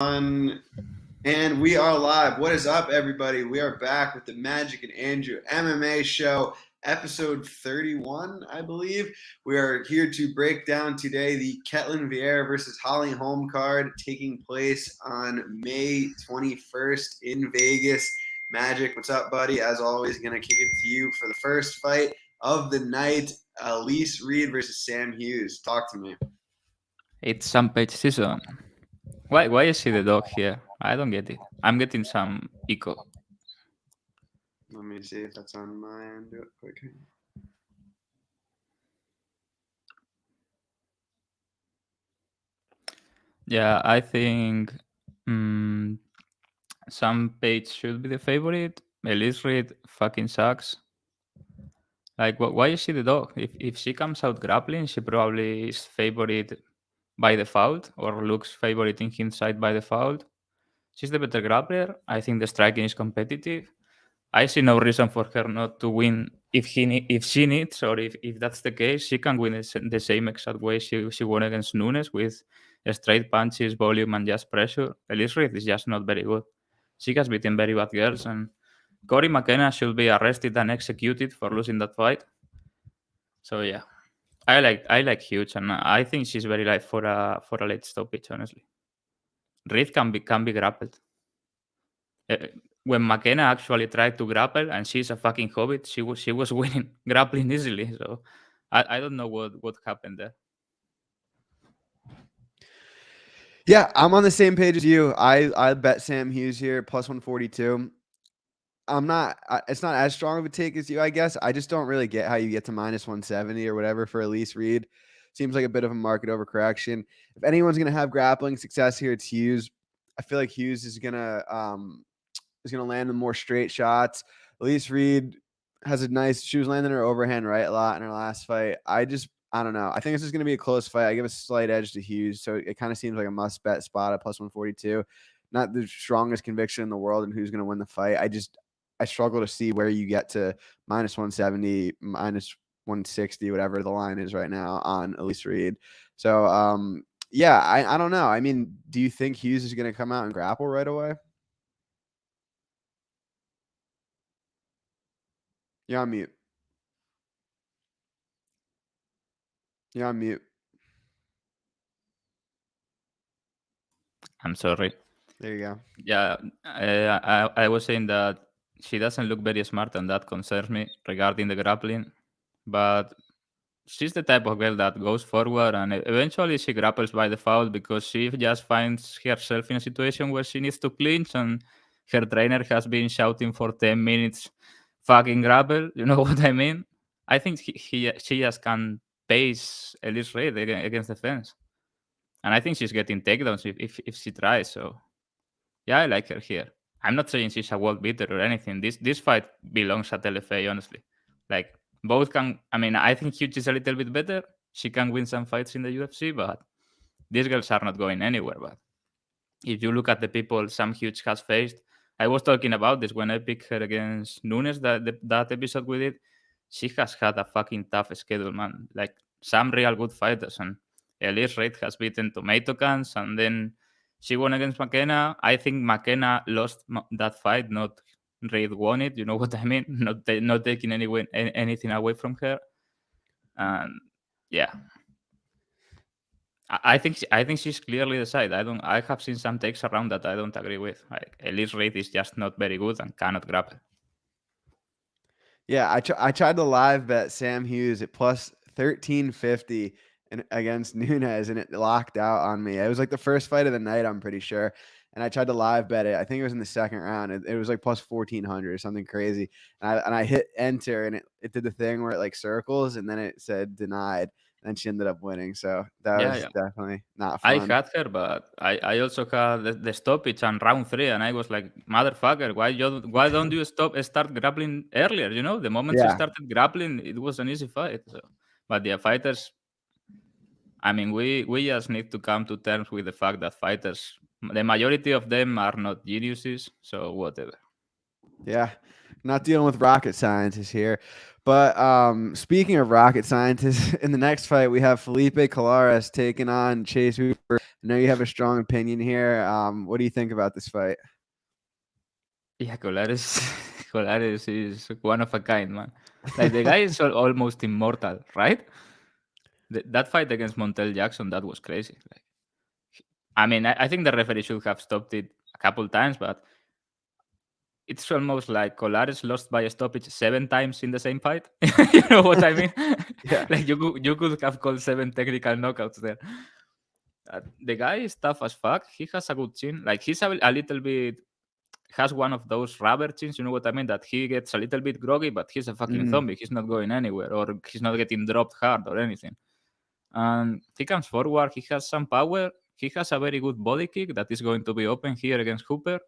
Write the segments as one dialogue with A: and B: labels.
A: And we are live. What is up, everybody? We are back with the Magic and Andrew MMA show, episode 31, I believe. We are here to break down today the Vieira versus Holm card taking place on May 21st in Vegas. Magic, what's up, buddy? As always, going to kick it to you for the first fight of the night, Elise Reed versus Sam Hughes. Talk to me.
B: It's some page season. Why is he the dog here? I don't get it. I'm getting some echo.
A: Let me see if that's on my end. Do it quick.
B: Yeah, I think some page should be the favorite. Elise Reed fucking sucks. Like, why is she the dog? If she comes out grappling, she probably is favorite by default or looks favorite in hindsight by default. She's the better grappler. I think the striking is competitive. I see no reason for her not to win if she needs, or if that's the case, she can win the same exact way she won against Nunes with straight punches, volume, and just pressure. Elise Reed is just not very good. She has beaten very bad girls, and Corey McKenna should be arrested and executed for losing that fight. So yeah, I like Hughes, and I think she's very light for a late stoppage. Honestly, Reed can be grappled. When McKenna actually tried to grapple and she's a fucking hobbit, she was winning grappling easily. So I don't know what happened there.
A: Yeah, I'm on the same page as you. I bet Sam Hughes here plus 142. I'm not. It's not as strong of a take as you, I guess. I just don't really get how you get to minus 170 or whatever for Elise Reed. Seems like a bit of a market overcorrection. If anyone's gonna have grappling success here, it's Hughes. I feel like Hughes is gonna land the more straight shots. Elise Reed has a nice. She was landing her overhand right a lot in her last fight. I don't know. I think this is going to be a close fight. I give a slight edge to Hughes, so it kind of seems like a must bet spot at plus 142. Not the strongest conviction in the world in who's going to win the fight. I struggle to see where you get to minus 170, minus 160, whatever the line is right now on Elise Reed. So, yeah, I don't know. I mean, do you think Hughes is going to come out and grapple right away? You're on mute. You're on mute.
B: I'm sorry.
A: There you go.
B: Yeah, I was saying that she doesn't look very smart, and that concerns me regarding the grappling. But she's the type of girl that goes forward and eventually she grapples by default because she just finds herself in a situation where she needs to clinch, and her trainer has been shouting for 10 minutes, fucking grapple. You know what I mean? I think she just can pace Elise Reed against the fence. And I think she's getting takedowns if she tries. So yeah, I like her here. I'm not saying she's a world beater or anything. This fight belongs at LFA, honestly. Like, both can. I mean, I think Hughes is a little bit better. She can win some fights in the UFC, but these girls are not going anywhere. But if you look at the people Sam Hughes has faced, I was talking about this when I picked her against Nunes, that episode we did. She has had a fucking tough schedule, man. Like, some real good fighters. And Elise Reid has beaten tomato cans, and then she won against McKenna. I think McKenna lost that fight, not Reid won it. You know what I mean? Not taking anything away from her. And yeah, I think she's clearly the side. I have seen some takes around that I don't agree with. Like, Elise Reid is just not very good and cannot grapple.
A: Yeah, I tried to live bet Sam Hughes at plus 1350 against Nunes, and it locked out on me. It was like the first fight of the night, I'm pretty sure. And I tried to live bet it. I think it was in the second round. It was like plus 1400 or something crazy. And I hit enter, and it did the thing where it like circles, and then it said denied. And she ended up winning. So that was definitely not
B: I
A: fun.
B: had her, but I also had the stoppage on round 3, and I was like, motherfucker, why don't you start grappling earlier? You know, the moment she
A: Yeah.
B: started grappling, it was an easy fight. So. But yeah, fighters. I mean, we just need to come to terms with the fact that fighters, the majority of them are not geniuses. So whatever.
A: Yeah. Not dealing with rocket scientists here. But speaking of rocket scientists, in the next fight we have Felipe Colares taking on Chase Hooper. I know you have a strong opinion here. What do you think about this fight?
B: Yeah, Colares, Colares is one of a kind, man. Like the guy is almost immortal, right? That fight against Montel Jackson, that was crazy. Like, I mean, I think the referee should have stopped it a couple times, but it's almost like Colares lost by a stoppage 7 times in the same fight. You know what I mean?
A: Yeah.
B: Like you could have called 7 technical knockouts there. The guy is tough as fuck. He has a good chin. Like he's a little bit has one of those rubber chins. You know what I mean? That he gets a little bit groggy, but he's a fucking
A: Mhm.
B: zombie. He's not going anywhere, or he's not getting dropped hard or anything. And he comes forward. He has some power. He has a very good body kick that is going to be open here against Hooper.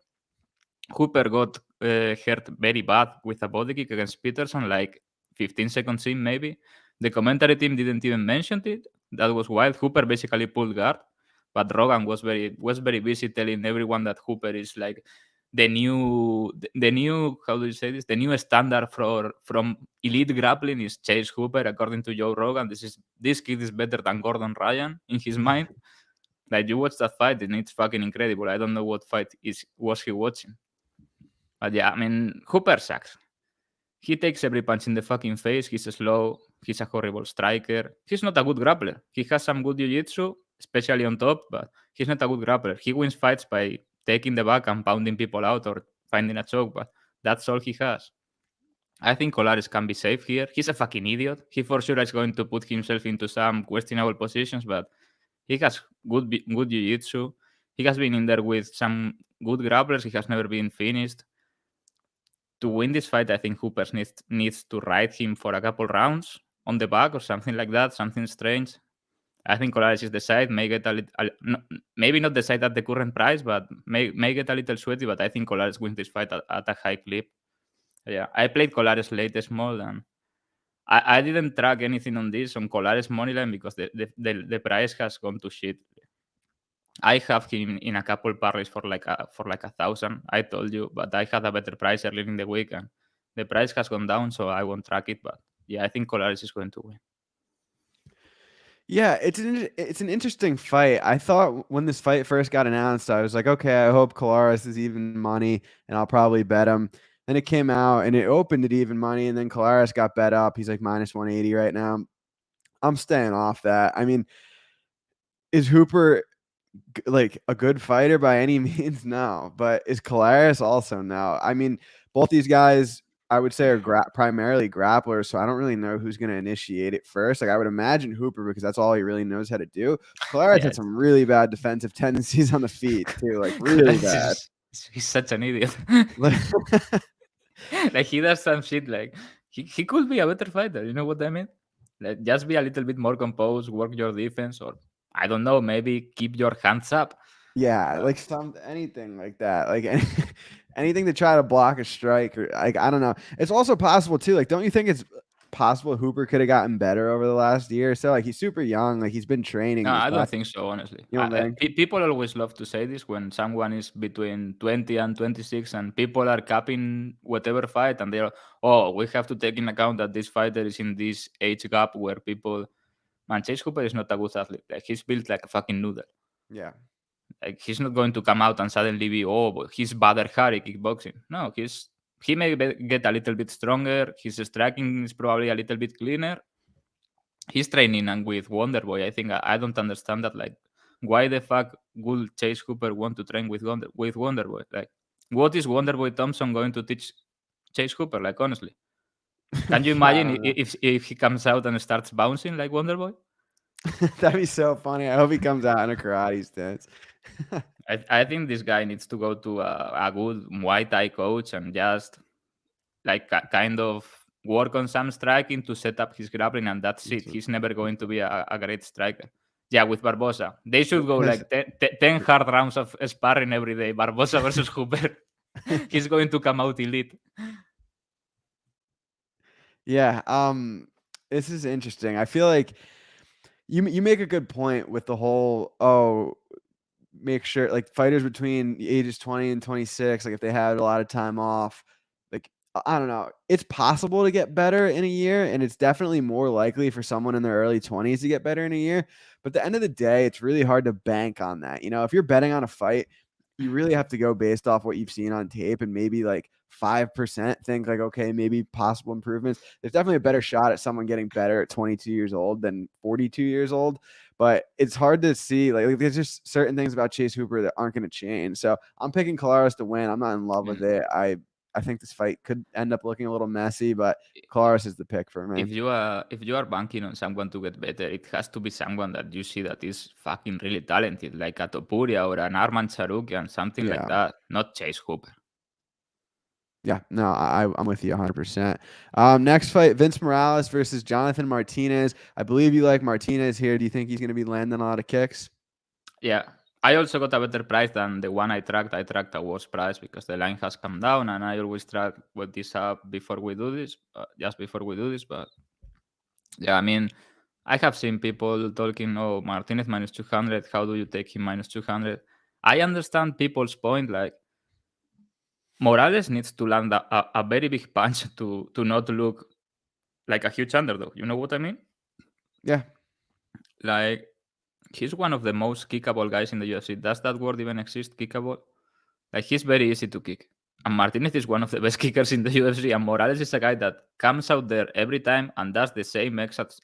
B: Hooper got hurt very bad with a body kick against Peterson, like 15 seconds in, maybe. The commentary team didn't even mention it. That was wild. Hooper basically pulled guard, but Rogan was very busy telling everyone that Hooper is like the new how do you say this? The new standard from elite grappling is Chase Hooper, according to Joe Rogan. This kid is better than Gordon Ryan in his mind. Like you watch that fight, and it's fucking incredible. I don't know what fight was he watching. But yeah, I mean, Hooper sucks. He takes every punch in the fucking face. He's slow. He's a horrible striker. He's not a good grappler. He has some good jiu-jitsu, especially on top, but he's not a good grappler. He wins fights by taking the back and pounding people out or finding a choke, but that's all he has. I think Colares can be safe here. He's a fucking idiot. He for sure is going to put himself into some questionable positions, but he has good jiu-jitsu. He has been in there with some good grapplers. He has never been finished. To win this fight, I think Hooper needs to ride him for a couple rounds on the back or something like that, something strange. I think Colares is the side, may get a little, maybe not the side at the current price, but may get a little sweaty. But I think Colares wins this fight at a high clip. Yeah, I played Colares late small, and I didn't track anything on this on Colares moneyline because the price has gone to shit. I have him in a couple parlays for like 1,000. I told you, but I had a better price earlier in the week, and the price has gone down, so I won't track it. But yeah, I think Colares is going to win.
A: Yeah, it's an interesting fight. I thought when this fight first got announced, I was like, okay, I hope Colares is even money, and I'll probably bet him. Then it came out and it opened at even money, and then Colares got bet up. He's like minus 180 right now. I'm staying off that. I mean, is Hooper like a good fighter by any means? No, but is Colares also no? I mean, both these guys I would say are primarily grapplers, so I don't really know who's going to initiate it first. Like I would imagine Hooper because that's all he really knows how to do. Colares
B: Yeah,
A: had some really bad defensive tendencies on the feet too, like really
B: Colares
A: bad.
B: he's such an idiot. Like he does some shit like he could be a better fighter. You know what I mean? Like just be a little bit more composed, work your defense, or I don't know, maybe keep your hands up.
A: Yeah,
B: But
A: like anything like that, like anything to try to block a strike or like I don't know. It's also possible too. Like, don't you think it's possible Hooper could have gotten better over the last year or so? Like he's super young. Like he's been
B: no,
A: training these
B: I don't
A: last.
B: think so, honestly.
A: You don't think?
B: People always love to say this when someone is between 20 and 26 and people are capping whatever fight and they're, oh, we have to take in account that this fighter is in this age gap where people, man, Chase Hooper is not a good athlete. Like, he's built like a fucking noodle.
A: Yeah.
B: Like, he's not going to come out and suddenly be, oh, but he's Badr Hari kickboxing. No, he may get a little bit stronger. His striking is probably a little bit cleaner. He's training and with Wonderboy. I think I don't understand that. Like, why the fuck would Chase Hooper want to train with Wonderboy? Like, what is Wonderboy Thompson going to teach Chase Hooper? Like, honestly, can you
A: Yeah, I
B: imagine
A: don't know.
B: if he comes out and starts bouncing like Wonderboy?
A: That'd be so funny. I hope he comes out in a karate stance.
B: I think this guy needs to go to a good Muay Thai coach and just like kind of work on some striking to set up his grappling, and that's it. He's never going to be a great striker. Yeah, with Barbosa. They should go like 10 hard rounds of sparring every day. Barbosa versus Hooper. He's going to come out elite.
A: Yeah. This is interesting. I feel like you make a good point with the whole make sure like fighters between the ages 20 and 26, like if they had a lot of time off, like I don't know. It's possible to get better in a year, and it's definitely more likely for someone in their early 20s to get better in a year. But at the end of the day, it's really hard to bank on that. If you're betting on a fight, you really have to go based off what you've seen on tape and maybe like 5% think like, okay, maybe possible improvements. There's definitely a better shot at someone getting better at 22 years old than 42 years old. But it's hard to see. Like there's just certain things about Chase Hooper that aren't going to change. So I'm picking Colares to win. I'm not in love with it. I think this fight could end up looking a little messy, but Colares is the pick for me.
B: If you are banking on someone to get better, it has to be someone that you see that is fucking really talented, like a Topuria or an Arman Charukian, something like
A: Yeah.
B: that, not Chase Hooper.
A: Yeah. No, I'm with you 100%. Next fight, Vince Morales versus Jonathan Martinez. I believe you like Martinez here. Do you think he's going to be landing a lot of kicks?
B: Yeah. I also got a better price than the one I tracked. I tracked a worse price because the line has come down, and I always track what this up before we do this, just before we do this. But yeah, I mean, I have seen people talking, oh, Martinez minus 200. How do you take him minus 200? I understand people's point. Like, Morales needs to land a very big punch to not look like a huge underdog. You know what I mean?
A: Yeah.
B: Like, he's one of the most kickable guys in the UFC. Does that word even exist? Kickable? Like, he's very easy to kick. And Martinez is one of the best kickers in the UFC. And Morales is a guy that comes out there every time and does the same exact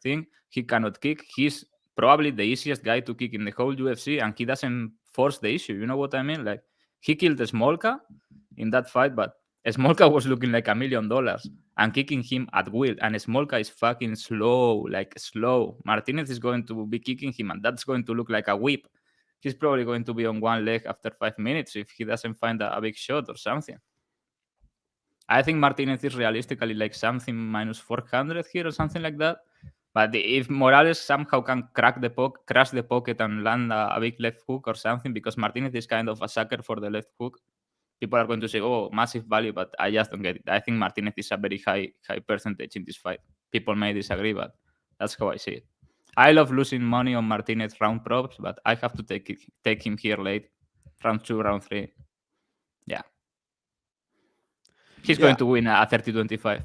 B: thing. He cannot kick. He's probably the easiest guy to kick in the whole UFC, and he doesn't force the issue. You know what I mean? Like, he killed Smolka in that fight, but Smolka was looking like $1 million and kicking him at will. And Smolka is fucking slow, like slow. Martinez is going to be kicking him, and that's going to look like a whip. He's probably going to be on one leg after 5 minutes if he doesn't find a big shot or something. I think Martinez is realistically like something minus 400 here or something like that. But if Morales somehow can crash the pocket and land a big left hook or something, because Martinez is kind of a sucker for the left hook, people are going to say, oh, massive value, but I just don't get it. I think Martinez is a very high percentage in this fight. People may disagree, but that's how I see it. I love losing money on Martinez round props, but I have to take him here late, round 2, round 3. Yeah. He's going to win a 30-25.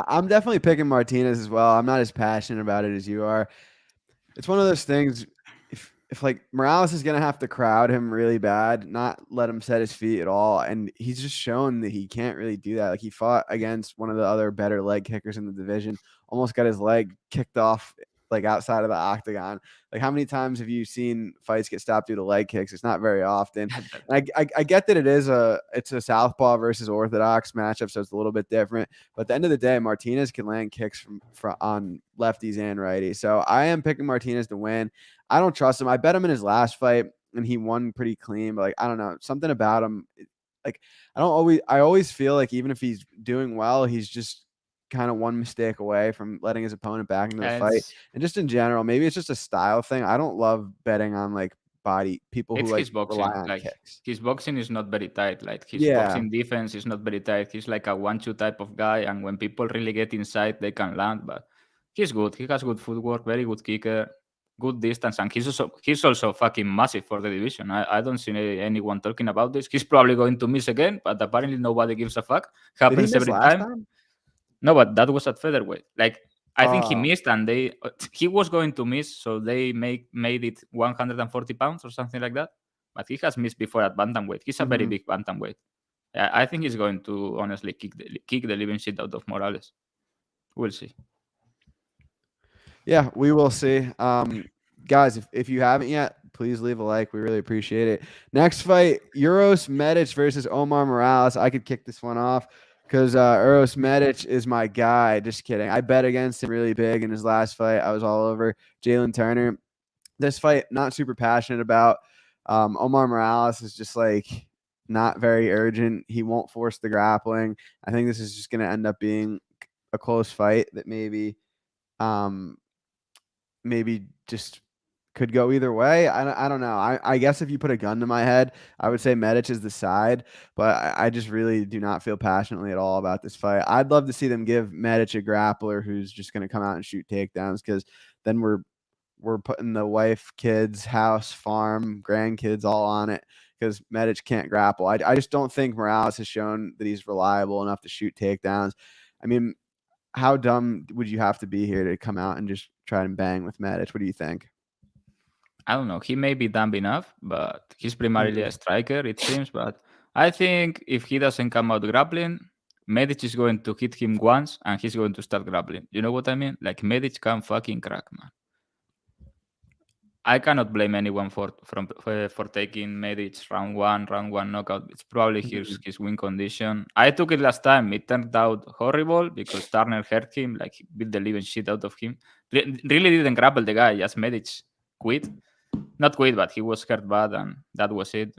A: I'm definitely picking Martinez as well. I'm not as passionate about it as you are. It's one of those things. If like Morales is gonna have to crowd him really bad, not let him set his feet at all, and he's just shown that he can't really do that. Like he fought against one of the other better leg kickers in the division, almost got his leg kicked off like outside of the octagon. Like how many times have you seen fights get stopped due to leg kicks? It's not very often. And I get that it's a southpaw versus orthodox matchup, so it's a little bit different. But at the end of the day, Martinez can land kicks from on lefties and righties. So I am picking Martinez to win. I don't trust him. I bet him in his last fight and he won pretty clean. But like I don't know, something about him. Like I always feel like even if he's doing well, he's just kind of one mistake away from letting his opponent back into the fight. And just in general, maybe it's just a style thing. I don't love betting on like body people who like
B: his boxing.
A: rely on
B: Like
A: kicks.
B: his boxing is not very tight. Like his boxing defense is not very tight. He's like a 1-2 type of guy, and when people really get inside, they can land. But he's good. He has good footwork, very good kicker, good distance, and he's also fucking massive for the division. I don't see anyone talking about this. He's probably going to miss again, but apparently nobody gives a fuck. Happens
A: Did he miss
B: every
A: last
B: time. No, but that was at featherweight. Like I think he
A: Oh.
B: missed, and he was going to miss, so they made it 140 pounds or something like that. But he has missed before at bantamweight. He's a very big bantamweight. I think he's going to honestly kick the living shit out of Morales. We'll see.
A: Yeah, we will see. Guys, if you haven't yet, please leave a like. We really appreciate it. Next fight, Uros Medic versus Omar Morales. I could kick this one off because Uros Medic is my guy. Just kidding. I bet against him really big in his last fight. I was all over Jalen Turner. This fight, not super passionate about. Omar Morales is just like not very urgent. He won't force the grappling. I think this is just going to end up being a close fight that maybe just could go either way. I don't know. I guess if you put a gun to my head, I would say Medic is the side, but I just really do not feel passionately at all about this fight. I'd love to see them give Medic a grappler who's just going to come out and shoot takedowns because then we're we're putting the wife, kids, house, farm, grandkids all on it because Medic can't grapple. I just don't think Morales has shown that he's reliable enough to shoot takedowns. I mean, how dumb would you have to be here to come out and just try and bang with Medic? What do you think?
B: I don't know. He may be dumb enough, but he's primarily a striker, it seems. But I think if he doesn't come out grappling, Medic is going to hit him once and he's going to start grappling. You know what I mean? Like, Medic can fucking crack, man. I cannot blame anyone for taking Medic's round one knockout. It's probably his win condition. I took it last time. It turned out horrible because Turner hurt him, like he beat the living shit out of him. Really didn't grapple the guy. Just Medic quit. Not quit, but he was hurt bad, and that was it.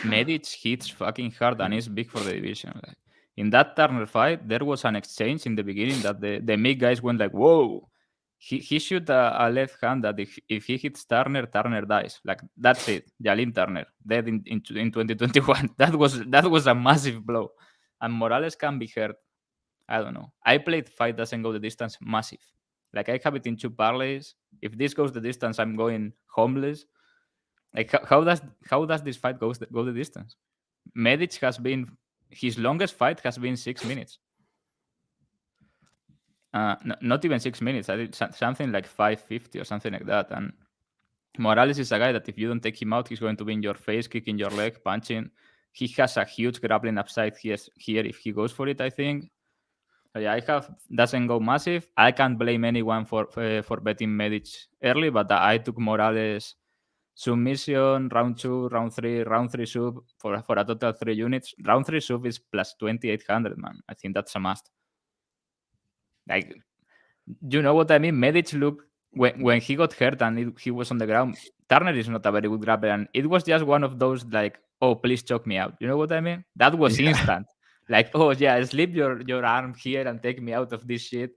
B: Medic hits fucking hard and is big for the division. Like, in that Turner fight, there was an exchange in the beginning that the mid guys went like, "Whoa!" He shoot a left hand that if he hits Turner, Turner dies. Like, that's it. Jalin Turner dead in 2021. That was a massive blow, and Morales can be hurt. I don't know. I played fight doesn't go the distance massive. Like, I have it in 2 parlays. If this goes the distance, I'm going homeless. Like, how does this fight go the distance? Medic has been his longest fight has been 6 minutes. Not even 6 minutes. I did something like 5:50 or something like that. And Morales is a guy that if you don't take him out, he's going to be in your face, kicking your leg, punching. He has a huge grappling upside here if he goes for it, I think. So yeah, I have doesn't go massive. I can't blame anyone for betting Medic early, but I took Morales submission, round 2, round 3 sub for a total 3 units. Round 3 sub is plus 2,800, man. I think that's a must. Like, you know what I mean? Medic looked when he got hurt and he was on the ground. Turner is not a very good grappler, and it was just one of those like, oh, please choke me out. You know what I mean? That was instant. Like, oh yeah, slip your arm here and take me out of this shit.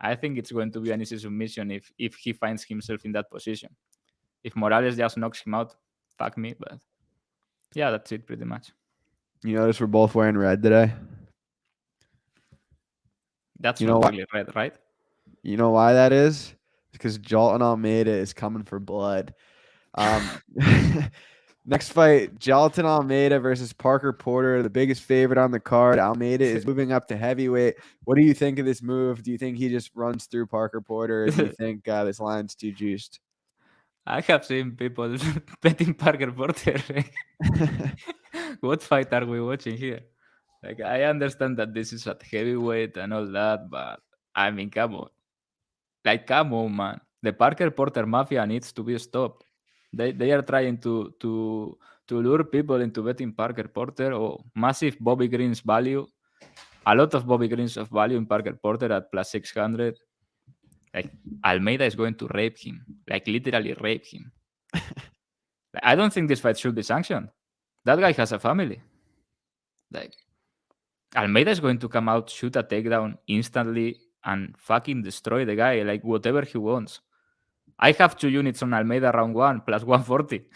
B: I think it's going to be an easy submission if he finds himself in that position. If Morales just knocks him out, fuck me. But yeah, that's it pretty much.
A: You notice we're both wearing red today?
B: That's not really red, right?
A: You know why that is? Because Jalton Almeida is coming for blood. Next fight, Jalton Almeida versus Parker Porter, the biggest favorite on the card. Almeida is moving up to heavyweight. What do you think of this move? Do you think he just runs through Parker Porter, or do you think this line's too juiced?
B: I have seen people betting Parker Porter. What fight are we watching here? Like, I understand that this is at heavyweight and all that, but I mean, come on. Like, come on, man. The Parker Porter mafia needs to be stopped. They are trying to lure people into betting Parker Porter or massive Bobby Green's value. A lot of Bobby Green's of value in Parker Porter at plus 600. Like, Almeida is going to rape him. Like, literally rape him. I don't think this fight should be sanctioned. That guy has a family. Like, Almeida is going to come out, shoot a takedown instantly, and fucking destroy the guy, like whatever he wants. I have 2 units on Almeida round 1 plus 140.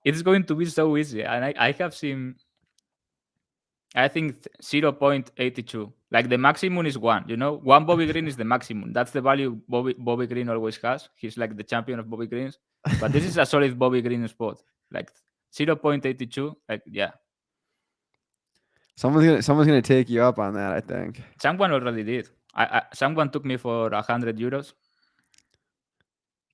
B: It's going to be so easy. And I have seen, I think 0.82. Like, the maximum is 1, you know? 1 Bobby Green is the maximum. That's the value Bobby Green always has. He's like the champion of Bobby Greens. But this is a solid Bobby Green spot. Like, 0.82, like, yeah.
A: Someone's gonna take you up on that, I think.
B: Someone already did. Someone took me for 100 euros.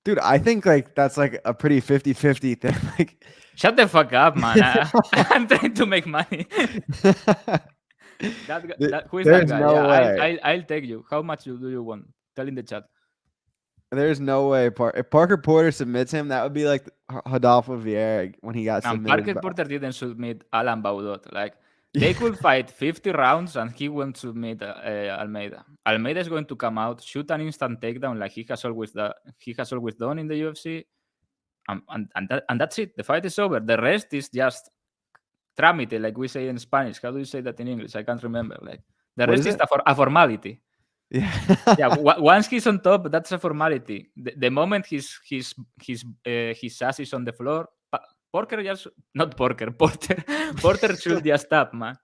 A: Dude, I think like that's like a pretty 50-50 thing. Like,
B: shut the fuck up, man. I'm trying to make money. Who is that guy?
A: No way.
B: I'll take you. How much do you want? Tell in the chat.
A: There's no way. If Parker Porter submits him, that would be like Rodolfo Vieira when he got submitted.
B: Parker Porter didn't submit Alan Baudot. Like, they could fight 50 rounds and he won't submit Almeida. Almeida is going to come out, shoot an instant takedown like he has always done in the UFC, and that's it. The fight is over. The rest is just trámite, like we say in Spanish. How do you say that in English? I can't remember. Like, the rest is a formality. Yeah. Once he's on top, that's a formality. The moment his ass is on the floor, Porter should just stop, man.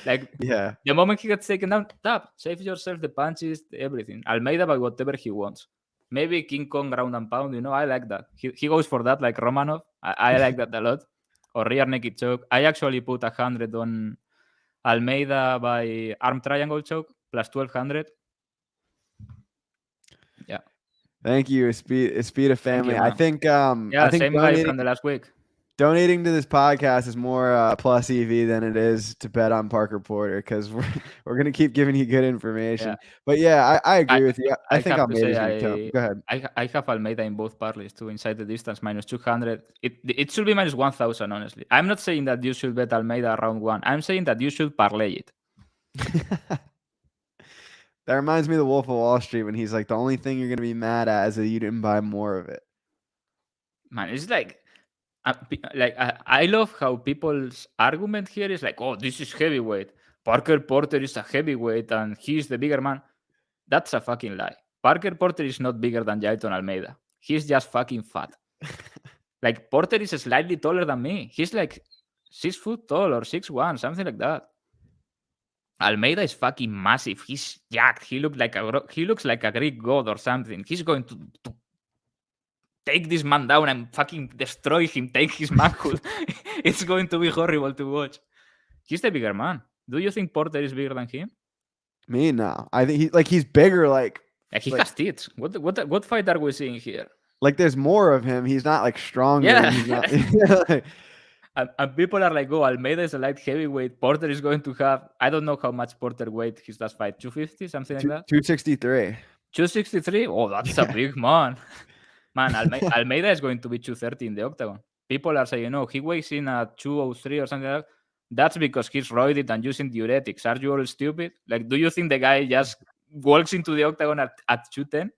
B: Like,
A: Yeah.
B: the moment he gets taken down, tap, save yourself the punches, everything. Almeida by whatever he wants. Maybe King Kong ground and pound, I like that. He goes for that like Romanov. I like that a lot. Or rear naked choke. I actually put 100 on Almeida by arm triangle choke plus 1200. Yeah.
A: Thank you, Espita
B: Thank you,
A: family. I
B: man.
A: think
B: Yeah, same guy from the last week.
A: donating to this podcast is more plus EV than it is to bet on Parker Porter because we're gonna keep giving you good information.
B: Yeah.
A: But yeah, I agree with you. I think
B: have to
A: Almeida's
B: say,
A: gonna kill him. Go ahead.
B: I have Almeida in both parlays too, inside the distance minus 200. It should be minus 1,000, honestly. I'm not saying that you should bet Almeida round one. I'm saying that you should parlay it.
A: That reminds me of the Wolf of Wall Street when he's like, the only thing you're gonna be mad at is that you didn't buy more of it.
B: Man, it's like I love how people's argument here is like, oh, this is heavyweight. Parker Porter is a heavyweight and he's the bigger man. That's a fucking lie. Parker Porter is not bigger than Jailton Almeida. He's just fucking fat. Like, Porter is slightly taller than me. He's like 6 foot tall or 6'1", something like that. Almeida is fucking massive. He's jacked. He looks like a Greek god or something. He's going to take this man down and fucking destroy him, take his manhood. It's going to be horrible to watch. He's the bigger man. Do you think Porter is bigger than him?
A: Me, no. I think he's bigger. Like
B: he has teeth. What fight are we seeing here?
A: Like there's more of him. He's not like stronger.
B: Yeah.
A: He's not,
B: and people are like, oh, Almeida is a light heavyweight. Porter is going to have, I don't know how much Porter weight his last fight, 250, something like that?
A: 263.
B: 263? Oh, that's a big man. Man, Almeida is going to be 230 in the octagon. People are saying, no, he weighs in at 203 or something like that. That's because he's roided and using diuretics. Are you all stupid? Like, do you think the guy just walks into the octagon at 210?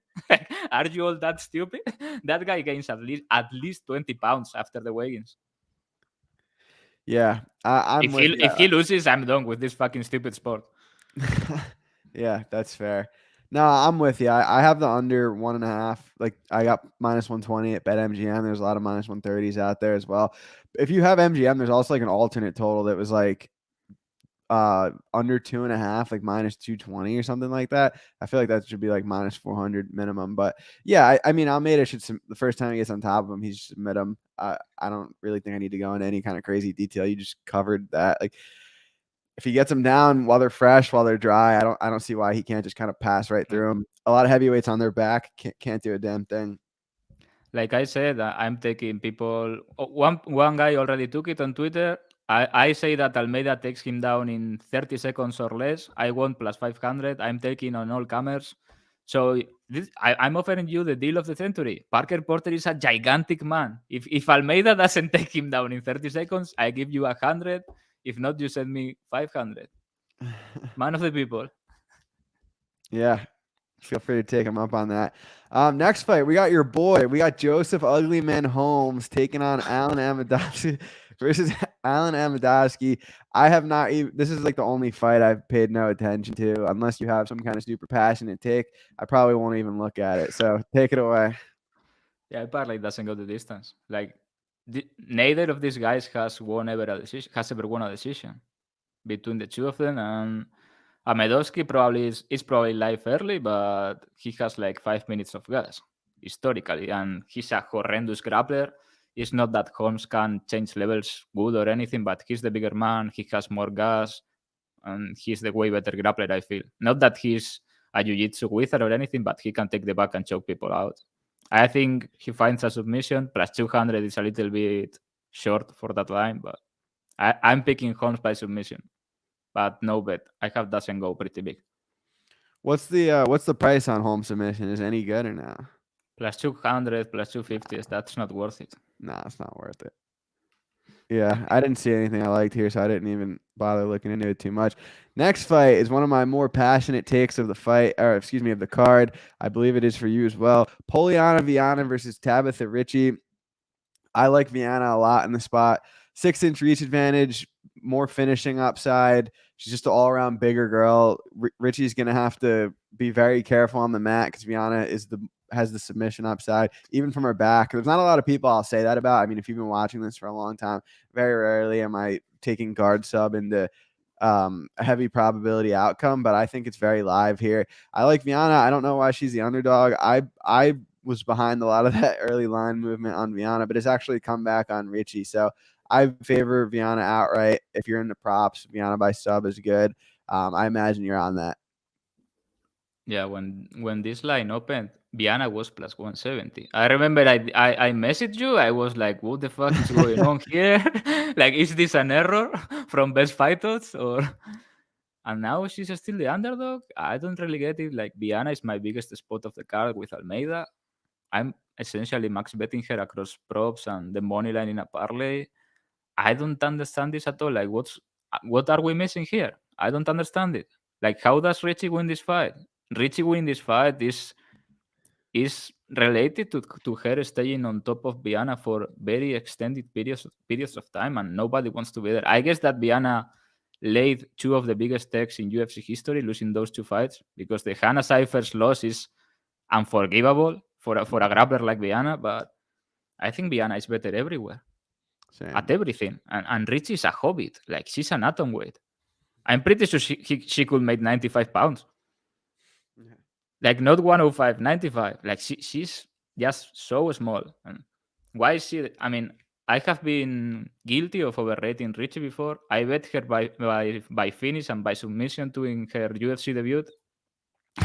B: Are you all that stupid? That guy gains at least 20 pounds after the weigh-ins.
A: Yeah,
B: if he loses, I'm done with this fucking stupid sport.
A: Yeah, that's fair. No, I'm with you. I have the under 1.5. Like I got minus 120 at BetMGM. There's a lot of minus 130s out there as well. If you have MGM, there's also like an alternate total that was like under 2.5, like minus 220 or something like that. I feel like that should be like minus 400 minimum. But yeah, I mean, Almeida should the first time he gets on top of him, he should submit him. I don't really think I need to go into any kind of crazy detail. You just covered that. Like if he gets them down while they're fresh, while they're dry, I don't see why he can't just kind of pass right through them. A lot of heavyweights on their back can't do a damn thing.
B: Like I said, I'm taking people. One guy already took it on Twitter. I say that Almeida takes him down in 30 seconds or less. I want plus 500. I'm taking on all comers. So I'm offering you the deal of the century. Parker Porter is a gigantic man. If Almeida doesn't take him down in 30 seconds, I give you 100. If not, you send me 500. Man of the people.
A: Yeah. Feel free to take him up on that. Next fight, we got your boy. We got Joseph Uglyman Holmes taking on Alan Amadorski versus Alan Amadorski. I have not even, this is like the only fight I've paid no attention to. Unless you have some kind of super passionate take, I probably won't even look at it. So take it away.
B: Yeah, parlay doesn't go the distance. Like neither of these guys has ever won a decision between the two of them. And Amadorski is probably live early, but he has like 5 minutes of gas historically, and he's a horrendous grappler. It's not that Holmes can change levels good or anything, but he's the bigger man. He has more gas, and he's the way better grappler, I feel. Not that he's a jiu-jitsu wizard or anything, but he can take the back and choke people out. I think he finds a submission. Plus 200 is a little bit short for that line, but I'm picking Holmes by submission. But no bet. I have doesn't go pretty big.
A: What's the price on Holmes submission? Is it any good or no?
B: Plus 200, plus 250. That's not worth it.
A: Nah, it's not worth it. Yeah, I didn't see anything I liked here, so I didn't even bother looking into it too much. Next fight is one of my more passionate takes of the fight, or excuse me, of the card. I believe it is for you as well. Poliana Vianna versus Tabitha Richie. I like Vianna a lot in the spot. 6-inch reach advantage, more finishing upside. She's just an all-around bigger girl. Richie's going to have to be very careful on the mat because Vianna has the submission upside, even from her back. There's not a lot of people I'll say that about. I mean, if you've been watching this for a long time, very rarely am I taking guard sub into a heavy probability outcome, but I think it's very live here. I like Vianna. I don't know why she's the underdog. I was behind a lot of that early line movement on Vianna, but it's actually come back on Richie. So I favor Vianna outright. If you're into props, Vianna by sub is good. I imagine you're on that.
B: Yeah, when this line opened, Vianna was plus 170. I remember I messaged you. I was like, "What the fuck is going on here? Like, is this an error from Best Fighters or?" And now she's still the underdog. I don't really get it. Like, Vianna is my biggest spot of the card with Almeida. I'm essentially max betting her across props and the money line in a parlay. I don't understand this at all. Like, what are we missing here? I don't understand it. Like, how does Richie win this fight? Richie win this fight is related to her staying on top of Vianna for very extended periods of time, and nobody wants to be there. I guess that Vianna laid two of the biggest techs in UFC history, losing those two fights, because the Hannah Cypher's loss is unforgivable for a grappler like Vianna, but I think Vianna is better everywhere.
A: Same.
B: At everything. And Richie is a hobbit. Like, she's an atom weight. I'm pretty sure she could make 95 pounds.
A: Yeah.
B: Like, not 105, 95. Like, she's just so small. And why is she? I mean, I have been guilty of overrating Richie before. I bet her by finish and by submission in her UFC debut.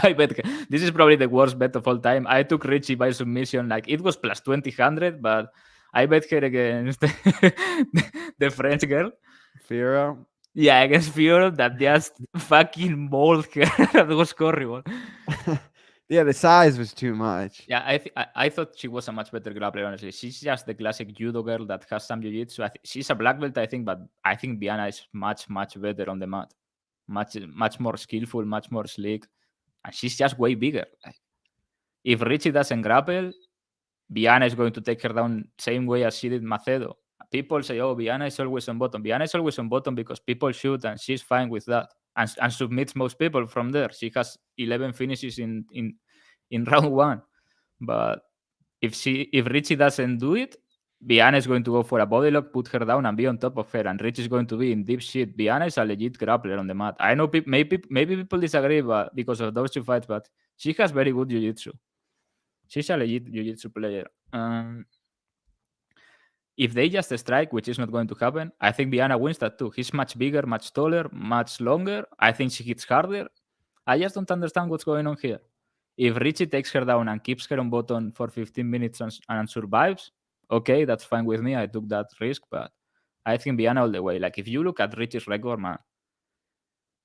B: I bet this is probably the worst bet of all time. I took Richie by submission. Like, it was plus 2000, but I bet her against the French girl.
A: Vieira.
B: Yeah, against Vieira that just fucking mauled her. That was horrible.
A: Yeah, the size was too much.
B: Yeah, I thought she was a much better grappler, honestly. She's just the classic judo girl that has some jiu-jitsu. She's a black belt, I think, but I think Vianna is much, much better on the mat. Much more skillful, much more slick. And she's just way bigger. Like, if Richie doesn't grapple, Vianna is going to take her down same way as she did Macedo. People say, "Oh, Vianna is always on bottom." Vianna is always on bottom because people shoot, and she's fine with that, and submits most people from there. She has 11 finishes in round one. But if Richie doesn't do it, Vianna is going to go for a body lock, put her down, and be on top of her. And Richie is going to be in deep shit. Vianna is a legit grappler on the mat. I know maybe people disagree because of those two fights, but she has very good jiu-jitsu. She's a legit jiu-jitsu player. If they just strike, which is not going to happen, I think Vianna wins that too. He's much bigger, much taller, much longer. I think she hits harder. I just don't understand what's going on here. If Richie takes her down and keeps her on bottom for 15 minutes and survives, okay, that's fine with me. I took that risk, but I think Vianna all the way. Like, if you look at Richie's record, man,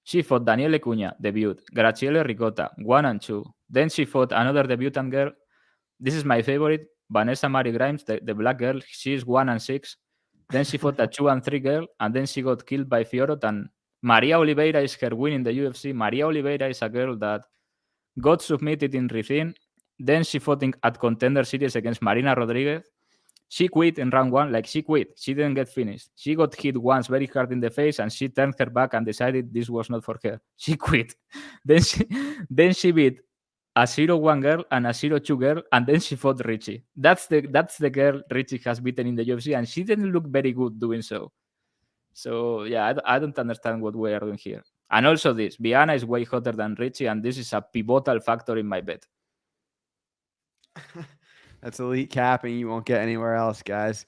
B: she fought Daniele Cunha, debut, Graciele Ricotta, 1 and 2. Then she fought another debutant girl. This is my favorite, Vanessa Marie Grimes, the black girl. She's 1 and 6. Then she fought a 2 and 3 girl, and then she got killed by Fiorot. And Maria Oliveira is her win in the UFC. Maria Oliveira is a girl that got submitted in Rithin. Then she fought at Contender Series against Marina Rodriguez. She quit in round one. Like, she quit. She didn't get finished. She got hit once very hard in the face, and she turned her back and decided this was not for her. She quit. Then she beat a 0-1 girl and a 0-2 girl, and then she fought Richie. That's the girl Richie has beaten in the UFC, and she didn't look very good doing so. So yeah, I don't understand what we are doing here. And also this, Vianna is way hotter than Richie, and this is a pivotal factor in my bet.
A: That's elite capping. You won't get anywhere else, guys.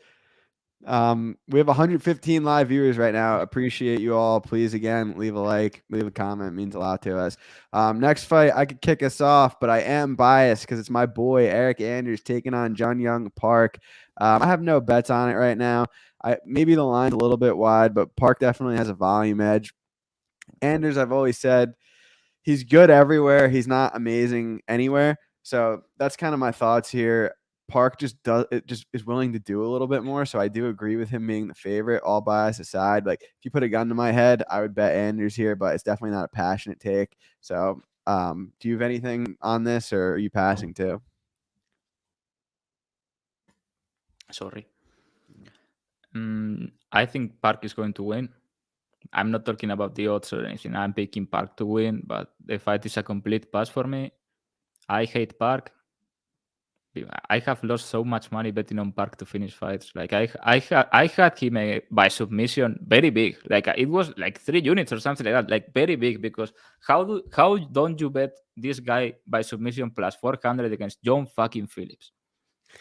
A: We have 115 live viewers right now. Appreciate you all. Please, again, leave a like, leave a comment. It means a lot to us. Next fight, I could kick us off, but I am biased because it's my boy Eric Anders taking on Jun Young Park. I have no bets on it right now. Maybe the line's a little bit wide, but Park definitely has a volume edge. Anders, I've always said, he's good everywhere. He's not amazing anywhere. So that's kind of my thoughts here. Park just is willing to do a little bit more. So I do agree with him being the favorite, all bias aside. Like, if you put a gun to my head, I would bet Anders here, but it's definitely not a passionate take. So do you have anything on this, or are you passing too?
B: Sorry. I think Park is going to win. I'm not talking about the odds or anything. I'm picking Park to win, but the fight is a complete pass for me. I hate Park. I have lost so much money betting on Park to finish fights. Like I had him by submission very big. Like it was like 3 units or something like that. Like very big because how don't you bet this guy by submission plus 400 against John fucking Phillips?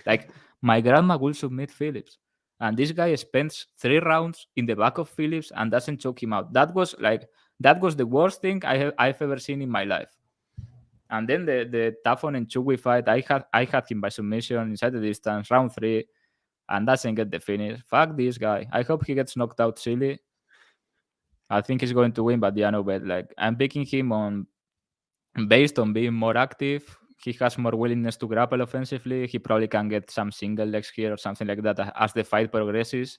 B: Like my grandma will submit Phillips, and this guy spends 3 rounds in the back of Phillips and doesn't choke him out. That was the worst thing I've ever seen in my life. And then the Tafon and Chugui fight, I had him by submission inside the distance, round 3, and doesn't get the finish. Fuck this guy. I hope he gets knocked out silly. I think he's going to win, but yeah, no bet. Like I'm picking him on based on being more active. He has more willingness to grapple offensively. He probably can get some single legs here or something like that as the fight progresses.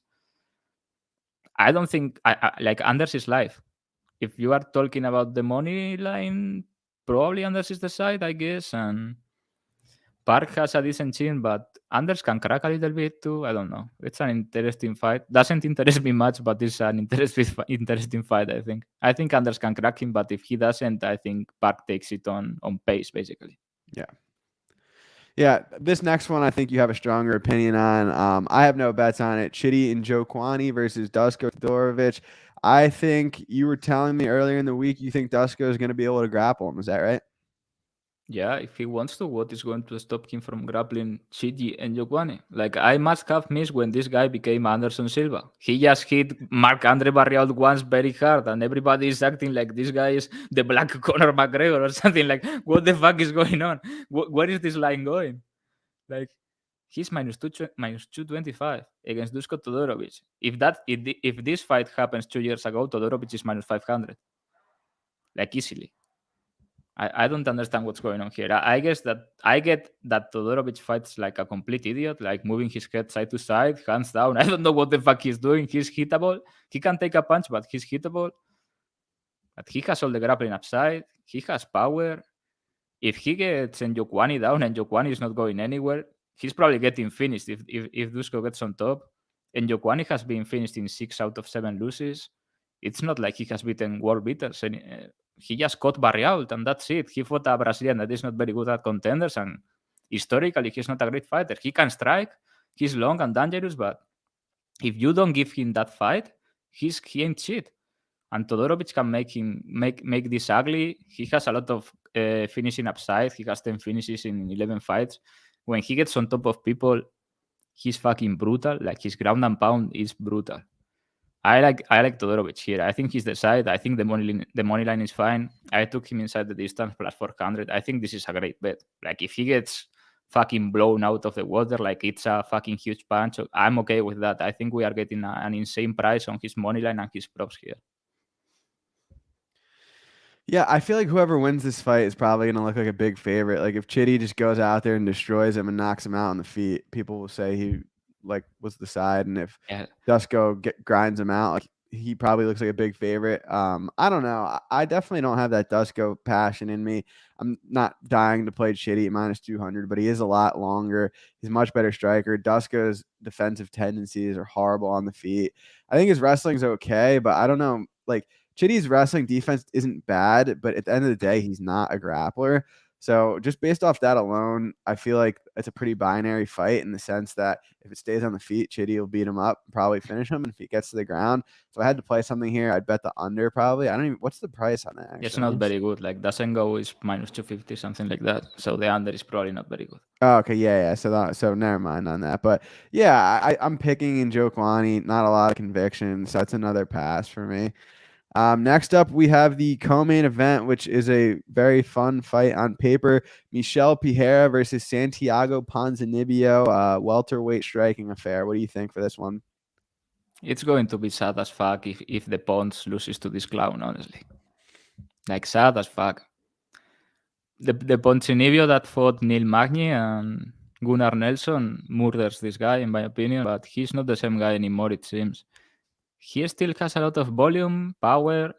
B: I don't think I like Anders is live. If you are talking about the money line, probably Anders is the side, I guess, and Park has a decent chin, but Anders can crack a little bit too. I don't know. It's an interesting fight. Doesn't interest me much, but it's an interesting fight, I think. I think Anders can crack him, but if he doesn't, I think Park takes it on pace, basically.
A: Yeah. Yeah, this next one I think you have a stronger opinion on. I have no bets on it. Chitty and Joe Kwani versus Dusko Todorovic. I think you were telling me earlier in the week you think Dusko is going to be able to grapple him. Is that right?
B: Yeah, if he wants to, what is going to stop him from grappling Chitty and Jokwani? Like, I must have missed when this guy became Anderson Silva. He just hit Mark Andre Barriault once very hard, and everybody is acting like this guy is the black Conor McGregor or something. Like, what the fuck is going on? Where is this line going? Like, he's minus 225 against Dusko Todorovic. If this fight happens 2 years ago, Todorovic is minus 500. Like, easily. I don't understand what's going on here. I get that Todorovic fights like a complete idiot, like moving his head side to side, hands down. I don't know what the fuck he's doing. He's hittable. He can take a punch, but he's hittable. But he has all the grappling upside. He has power. If he gets Njokwani down and Njokwani is not going anywhere, he's probably getting finished if Dusko gets on top. And Njokwani has been finished in 6 out of 7 losses. It's not like he has beaten world beaters. He just caught Barriault and that's it. He fought a Brazilian that is not very good at contenders, and historically he's not a great fighter. He can strike, he's long and dangerous, but if you don't give him that fight, he ain't shit. And Todorovic can make this ugly. He has a lot of finishing upside. He has 10 finishes in 11 fights. When he gets on top of people, he's fucking brutal. Like his ground and pound is brutal. I like Todorovic here. I think he's the side. I think the money line is fine. I took him inside the distance plus 400. I think this is a great bet. Like if he gets fucking blown out of the water, like it's a fucking huge punch, I'm okay with that. I think we are getting an insane price on his money line and his props here.
A: Yeah, I feel like whoever wins this fight is probably going to look like a big favorite. Like if Chitty just goes out there and destroys him and knocks him out on the feet, people will say he like was the side, and if Dusko grinds him out, like he probably looks like a big favorite. I don't know. I definitely don't have that Dusko passion in me. I'm not dying to play Chitty at minus 200, but he is a lot longer. He's a much better striker. Dusko's defensive tendencies are horrible on the feet. I think his wrestling's okay, but I don't know. Like Chitty's wrestling defense isn't bad, but at the end of the day, he's not a grappler. So just based off that alone, I feel like it's a pretty binary fight in the sense that if it stays on the feet, Chitty will beat him up, probably finish him. And if he gets to the ground, if I had to play something here, I'd bet the under probably. I don't even, what's the price on that? Actually?
B: It's not very good. Like Dasengo is minus 250, something like that. So the under is probably not very good.
A: Oh, okay, yeah. So never mind on that. But yeah, I'm picking in Joe Kwani, not a lot of conviction. So that's another pass for me. Next up, we have the co-main event, which is a very fun fight on paper. Michel Pereira versus Santiago Ponzinibbio, welterweight striking affair. What do you think for this one?
B: It's going to be sad as fuck if the Pons loses to this clown, honestly. Like, sad as fuck. The Ponzinibbio that fought Neil Magny and Gunnar Nelson murders this guy, in my opinion, but he's not the same guy anymore, it seems. He still has a lot of volume, power.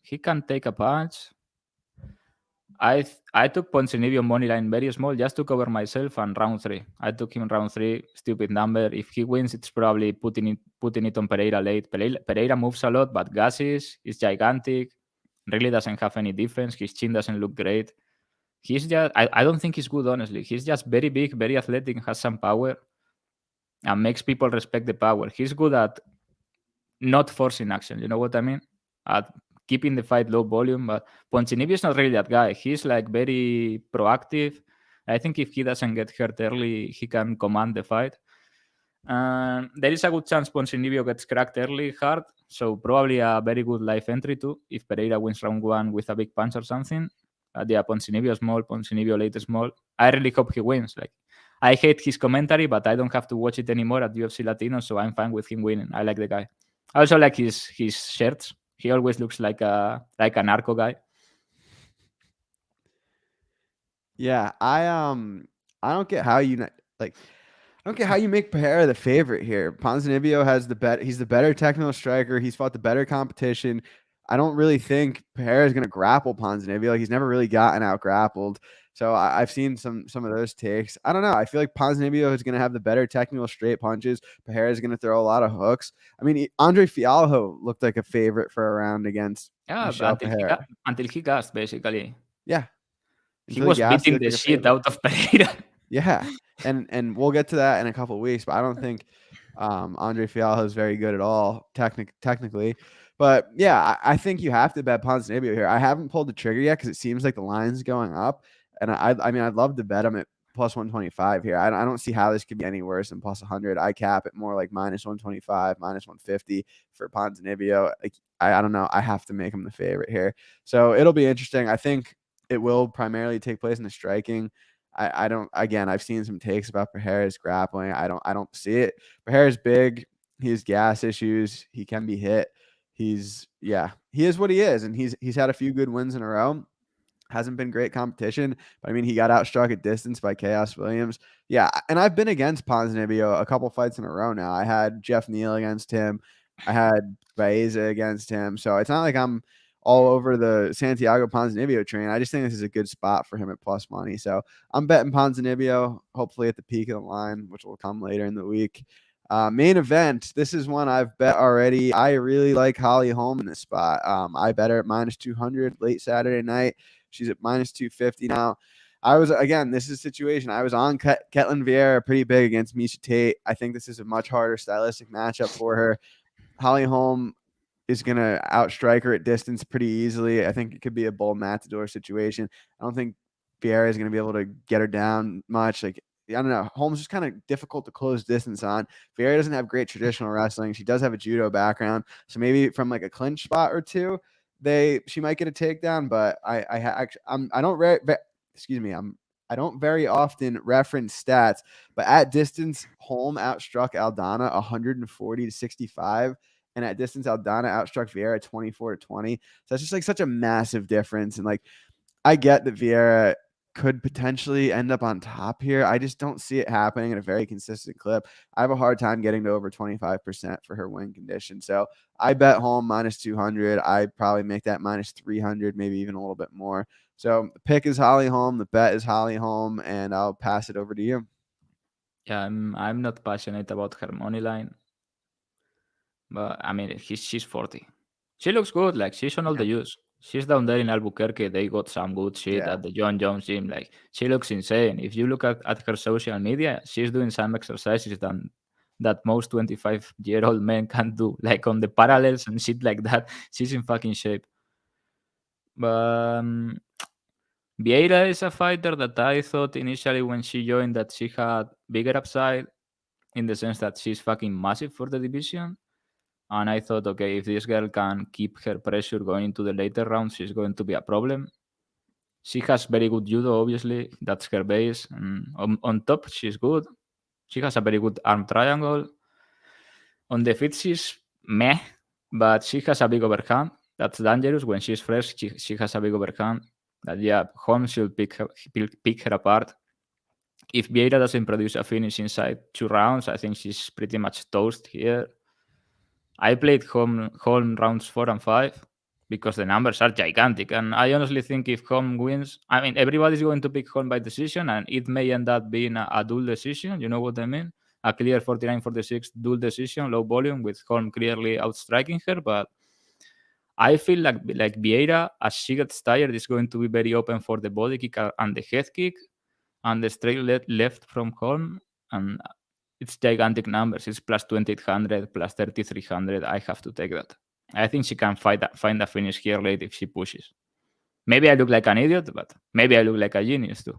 B: He can take a punch. I took Ponzinibbio moneyline very small just to cover myself, and round 3. I took him round 3, stupid number. If he wins, it's probably putting it on Pereira late. Pereira moves a lot, but gasses, is gigantic, really doesn't have any defense. His chin doesn't look great. He's just I don't think he's good, honestly. He's just very big, very athletic, has some power, and makes people respect the power. He's good at not forcing action. You know what I mean? At keeping the fight low volume. But Ponzinibbio is not really that guy. He's like very proactive. I think if he doesn't get hurt early, he can command the fight. There is a good chance Ponzinibbio gets cracked early hard, so probably a very good life entry too if Pereira wins round 1 with a big punch or something. Yeah, Ponzinibbio small, Ponzinibbio late small. I really hope he wins. Like, I hate his commentary, but I don't have to watch it anymore at UFC Latino, so I'm fine with him winning. I like the guy. I also like his shirts. He always looks like a narco guy.
A: Yeah, I don't get how you like. I don't get how you make Pereira the favorite here. Ponzinibbio has he's the better technical striker. He's fought the better competition. I don't really think Pereira is going to grapple Ponzinibbio. Like, he's never really gotten out grappled. So I've seen some of those takes. I don't know. I feel like Ponzinibbio is going to have the better technical straight punches. Pereira is going to throw a lot of hooks. I mean, Andre Fialho looked like a favorite for a round against Michel Pereira.
B: Until he gassed, basically.
A: Yeah.
B: He was beating the shit out of Pereira.
A: Yeah. And we'll get to that in a couple of weeks, but I don't think Andre Fialho is very good at all technically. But yeah, I think you have to bet Ponzinibbio here. I haven't pulled the trigger yet because it seems like the line's going up, and I mean, I'd love to bet him at plus 125 here. I don't see how this could be any worse than plus 100. I cap it more like minus 125, minus 150 for Ponzinibbio. Like, I don't know. I have to make him the favorite here, so it'll be interesting. I think it will primarily take place in the striking. I don't. Again, I've seen some takes about Pereira's grappling. I don't see it. Pereira's big. He has gas issues. He can be hit. He is what he is, and he's had a few good wins in a row. Hasn't been great competition, but I mean, he got outstruck at distance by Chaos Williams. Yeah, and I've been against Ponzinibbio a couple fights in a row now. I had Jeff Neal against him. I had Vieira against him. So it's not like I'm all over the Santiago Ponzinibbio train. I just think this is a good spot for him at plus money. So I'm betting Ponzinibbio, hopefully at the peak of the line, which will come later in the week. Main event. This is one I've bet already. I really like Holly Holm in this spot. I bet her at minus 200 late Saturday night. She's at minus 250 now. This is a situation. I was on Ketlin Vieira pretty big against Miesha Tate. I think this is a much harder stylistic matchup for her. Holly Holm is going to outstrike her at distance pretty easily. I think it could be a Bull Matador situation. I don't think Vieira is going to be able to get her down much. Like, I don't know. Holmes is kind of difficult to close distance on. Vieira doesn't have great traditional wrestling. She does have a judo background. So maybe from like a clinch spot or two, she might get a takedown, but I don't very often reference stats, but at distance, Holm outstruck Aldana 140-65, and at distance, Aldana outstruck Vieira 24-20. So that's just like such a massive difference. And like, I get that Vieira could potentially end up on top here. I just don't see it happening in a very consistent clip. I have a hard time getting to over 25% for her win condition. So I bet Holm minus 200. I probably make that minus 300, maybe even a little bit more. So the pick is Holly Holm. The bet is Holly Holm, and I'll pass it over to you.
B: Yeah, I'm not passionate about her money line, but I mean, she's 40. She looks good. Like, she's on all the use. She's down there in Albuquerque. They got some good shit at the John Jones gym. Like, she looks insane. If you look at her social media, she's doing some exercises that most 25-year-old men can't do, like on the parallels and shit like that. She's in fucking shape. But Vieira is a fighter that I thought initially when she joined that she had bigger upside, in the sense that she's fucking massive for the division. And I thought, okay, if this girl can keep her pressure going into the later rounds, she's going to be a problem. She has very good judo, obviously. That's her base. And on top, she's good. She has a very good arm triangle. On the feet, she's meh, but she has a big overhand. That's dangerous. When she's fresh, she has a big overhand. That, yeah, Holmes should pick her apart. If Vieira doesn't produce a finish inside 2 rounds, I think she's pretty much toast here. I played Holm rounds 4 and 5 because the numbers are gigantic. And I honestly think if Holm wins, I mean, everybody's going to pick Holm by decision, and it may end up being a dual decision. You know what I mean? A clear 49-46 dual decision, low volume, with Holm clearly outstriking her. But I feel like Vieira, as she gets tired, is going to be very open for the body kick and the head kick and the straight left from Holm. And it's gigantic numbers. It's plus 2800, plus 3300. I have to take that. I think she can find a finish here late if she pushes. Maybe I look like an idiot, but maybe I look like a genius too.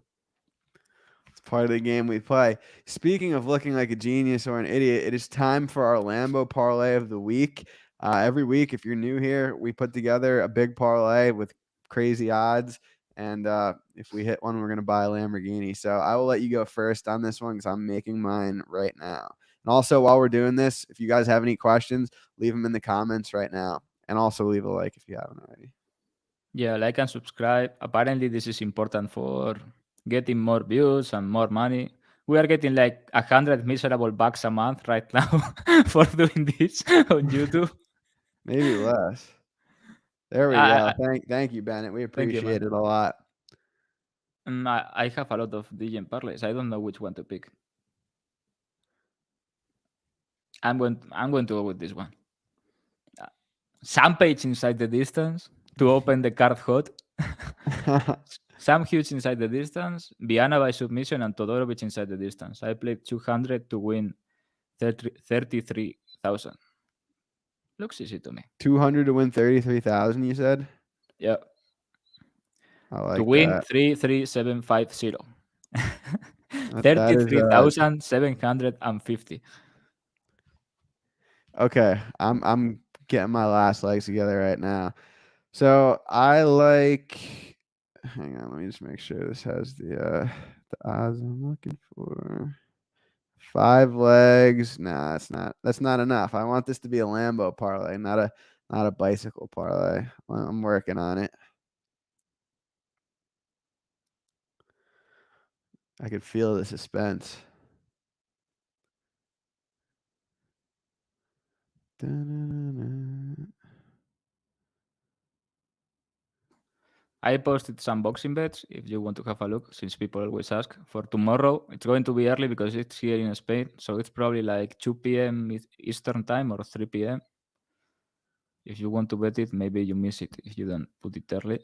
A: It's part of the game we play. Speaking of looking like a genius or an idiot, it is time for our Lambo parlay of the week. Every week, if you're new here, we put together a big parlay with crazy odds. And if we hit one, we're going to buy a Lamborghini. So I will let you go first on this one because I'm making mine right now. And also, while we're doing this, if you guys have any questions, leave them in the comments right now. And also leave a like if you haven't already.
B: Yeah, like and subscribe. Apparently, this is important for getting more views and more money. We are getting like 100 miserable bucks a month right now for doing this on YouTube.
A: Maybe less. There we go. Thank you, Bennett. We
B: Thank you, man.
A: appreciate it a lot.
B: I have a lot of degen parlays. I don't know which one to pick. I'm going to go with this one. Sam Page inside the distance to open the card hot. Sam Hughes inside the distance, Vianna by submission, and Todorovic inside the distance. I played 200 to win 33,000. Looks easy to me.
A: 200 to win 33,000, you said?
B: Yeah.
A: I like
B: to win
A: that.
B: 33750. 33,750.
A: Okay, I'm getting my last legs together right now. So I like. Hang on, let me just make sure this has the odds I'm looking for. 5 legs. Nah, that's not. That's not enough. I want this to be a Lambo parlay, not a bicycle parlay. I'm working on it. I could feel the suspense.
B: I posted some boxing bets if you want to have a look, since people always ask. For tomorrow, it's going to be early because it's here in Spain, so it's probably like 2 p.m. Eastern time or 3 p.m. If you want to bet it, maybe you miss it if you don't put it early.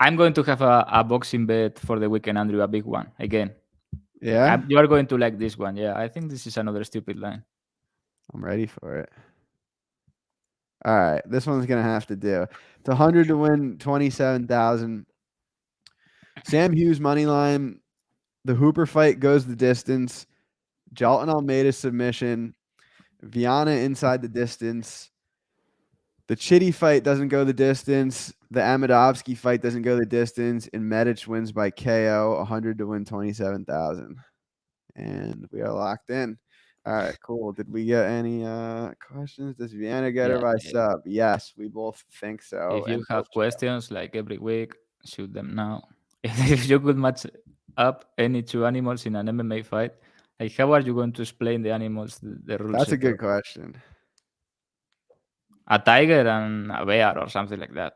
B: I'm going to have a boxing bet for the weekend, Andrew, a big one. Again.
A: Yeah?
B: You are going to like this one. Yeah, I think this is another stupid line.
A: I'm ready for it. All right, this one's gonna have to do. It's 100 to win 27,000. Sam Hughes money line. The Hooper fight goes the distance. Jalton Almeida submission. Vianna inside the distance. The Chitty fight doesn't go the distance. The Amadorski fight doesn't go the distance. And Medic wins by KO, 100 to win 27,000. And we are locked in. All right, cool. Did we get any questions? Does Vianna get her by sub? Yes, we both think so.
B: If you have questions like every week, shoot them now. If you could match up any 2 animals in an MMA fight, like how are you going to explain the animals, the rules?
A: That's a good question.
B: A tiger and a bear or something like that.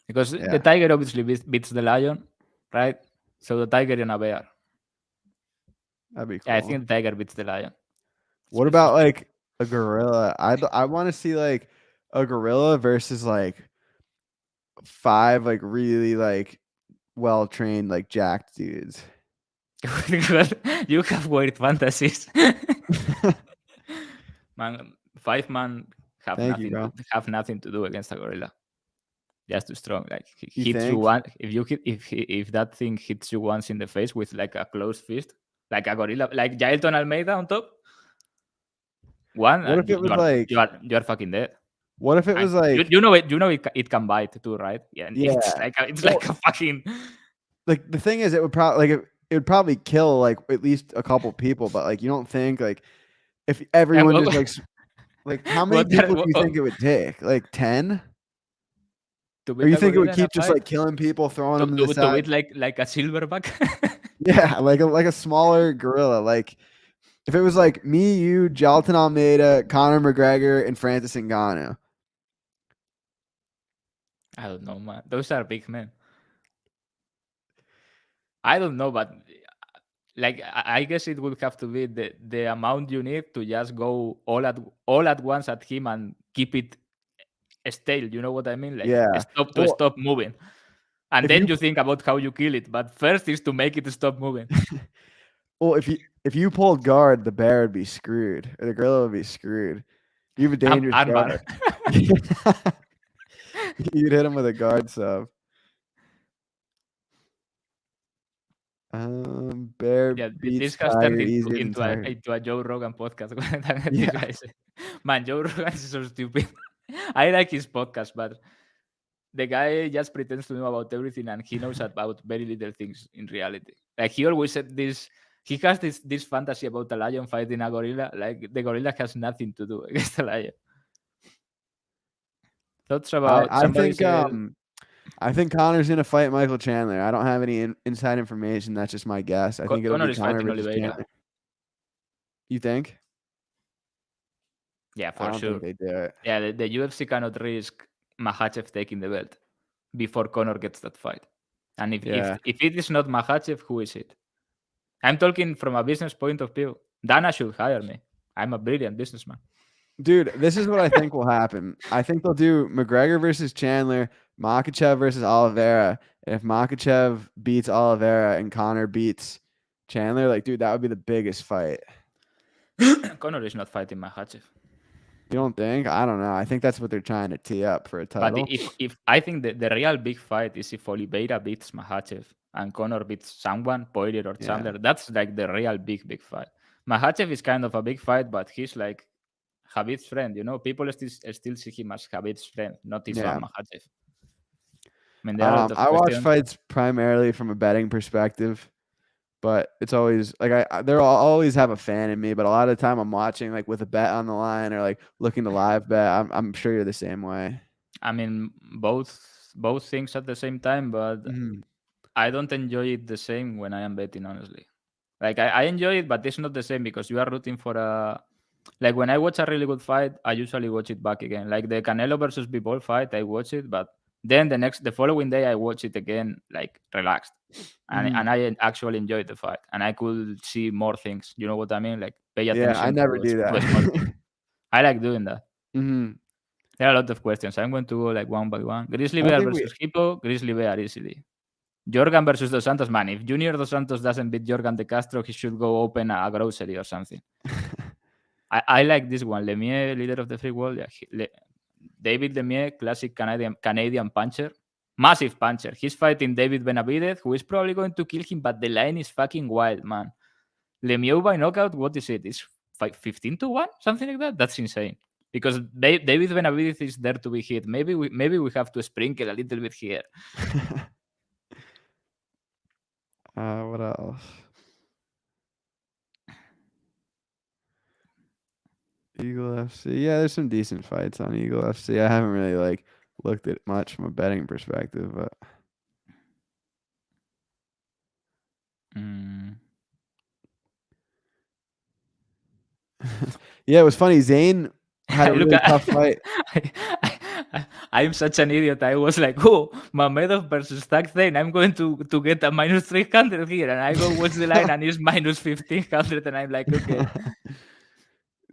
B: Because the tiger obviously beats the lion, right? So the tiger and a bear.
A: That'd be cool.
B: Yeah, I think the tiger beats the lion.
A: What about like a gorilla? I want to see like a gorilla versus like 5 like really like well trained like jacked dudes.
B: You have weird fantasies. Man, 5 man have nothing to do against a gorilla. Just too strong. Like he hits you one. If that thing hits you once in the face with like a closed fist, like a gorilla, like Jailton Almeida on top. What if it was like you are fucking dead?
A: What if it was like
B: you know it can bite too, right? Yeah, it's like a fucking.
A: Like the thing is, it would probably kill like at least a couple people, but like you don't think like if everyone just like how many people do you think it would take? Like 10? Or you think it would keep just like killing people, throwing them to the side?
B: To it like a silverback?
A: Yeah, like a smaller gorilla. Like if it was like me, you, Jalton Almeida, Conor McGregor, and Francis Ngannou.
B: I don't know, man. Those are big men. I don't know, but like I guess it would have to be the amount you need to just go all at once at him and keep it stale. You know what I mean? Like
A: Yeah.
B: stop moving, and
A: If
B: then
A: you
B: you think about how you kill it. But first is to make it stop moving.
A: well, if you pulled guard, the bear would be screwed, or the gorilla would be screwed. You have a dangerous
B: Armbar.
A: guard. You'd hit him with a guard sub. Bear
B: Yeah,
A: beats
B: this has
A: tiger
B: turned
A: easier than
B: into a
A: tiger.
B: Joe Rogan podcast. This
A: Yeah.
B: guy said, man, Joe Rogan is so stupid. I like his podcast, but the guy just pretends to know about everything and he knows about very little things in reality. Like he always said this. He has this fantasy about a lion fighting a gorilla. Like the gorilla has nothing to do against the lion. Thoughts about
A: I
B: somebody
A: think
B: said
A: I think Connor's gonna fight Michael Chandler. I don't have any inside information. That's just my guess. I think it'll
B: Conor
A: be
B: is
A: Connor
B: fighting
A: versus
B: Oliveira.
A: Chandler. You think?
B: Yeah,
A: I
B: for
A: don't
B: sure.
A: think they do it.
B: Yeah, the UFC cannot risk Makhachev taking the belt before Conor gets that fight. And if it is not Makhachev, who is it? I'm talking from a business point of view. Dana should hire me. I'm a brilliant businessman.
A: Dude, this is what I think will happen. I think they'll do McGregor versus Chandler, Makhachev versus Oliveira. And if Makhachev beats Oliveira and Connor beats Chandler, like, dude, that would be the biggest fight.
B: Conor is not fighting Makhachev.
A: You don't think? I don't know. I think that's what they're trying to tee up for a title.
B: But if I think the real big fight is if Oliveira beats Makhachev and Conor beats someone, Poirier or Chandler, that's like the real big fight. Makhachev is kind of a big fight, but he's like Khabib's friend. You know, people still see him as Khabib's friend, not Islam Makhachev. I mean, there are a lot of
A: I watch
B: questions.
A: fights primarily from a betting perspective, but it's always like I'll always have a fan in me, but a lot of the time I'm watching like with a bet on the line or like looking to live bet. I'm sure you're the same way.
B: I mean, both things at the same time, but I don't enjoy it the same when I am betting, honestly. Like I enjoy it, but it's not the same because you are rooting for a. Like when I watch a really good fight, I usually watch it back again. Like the Canelo versus Bivol fight, I watch it, but then the following day I watch it again, like relaxed, and I actually enjoyed the fight, and I could see more things. You know what I mean? Like pay attention.
A: Yeah, I never
B: to
A: do
B: a small
A: that.
B: thing. I like doing that. There are a lot of questions. I'm going to go like one by one. Grizzly Bear versus Hippo. Grizzly Bear easily. Jorgan versus Dos Santos. Man, if Junior Dos Santos doesn't beat Jorgan De Castro, he should go open a grocery or something. I like this one. Lemieux, leader of the free world. Yeah, David Lemieux, classic Canadian puncher. Massive puncher. He's fighting David Benavidez, who is probably going to kill him, but the line is fucking wild, man. Lemieux by knockout, what is it? It's 15-1? Something like that? That's insane. Because David Benavidez is there to be hit. Maybe we have to sprinkle a little bit here.
A: What else? Eagle FC. Yeah, there's some decent fights on Eagle FC. I haven't really like looked at much from a betting perspective, but yeah, it was funny. Zane had a really tough fight.
B: I'm such an idiot. I was like, oh, Mamedov versus Zach Zane. I'm going to get a minus 300 here. And I go watch the line and it's minus 1500. And I'm like, okay.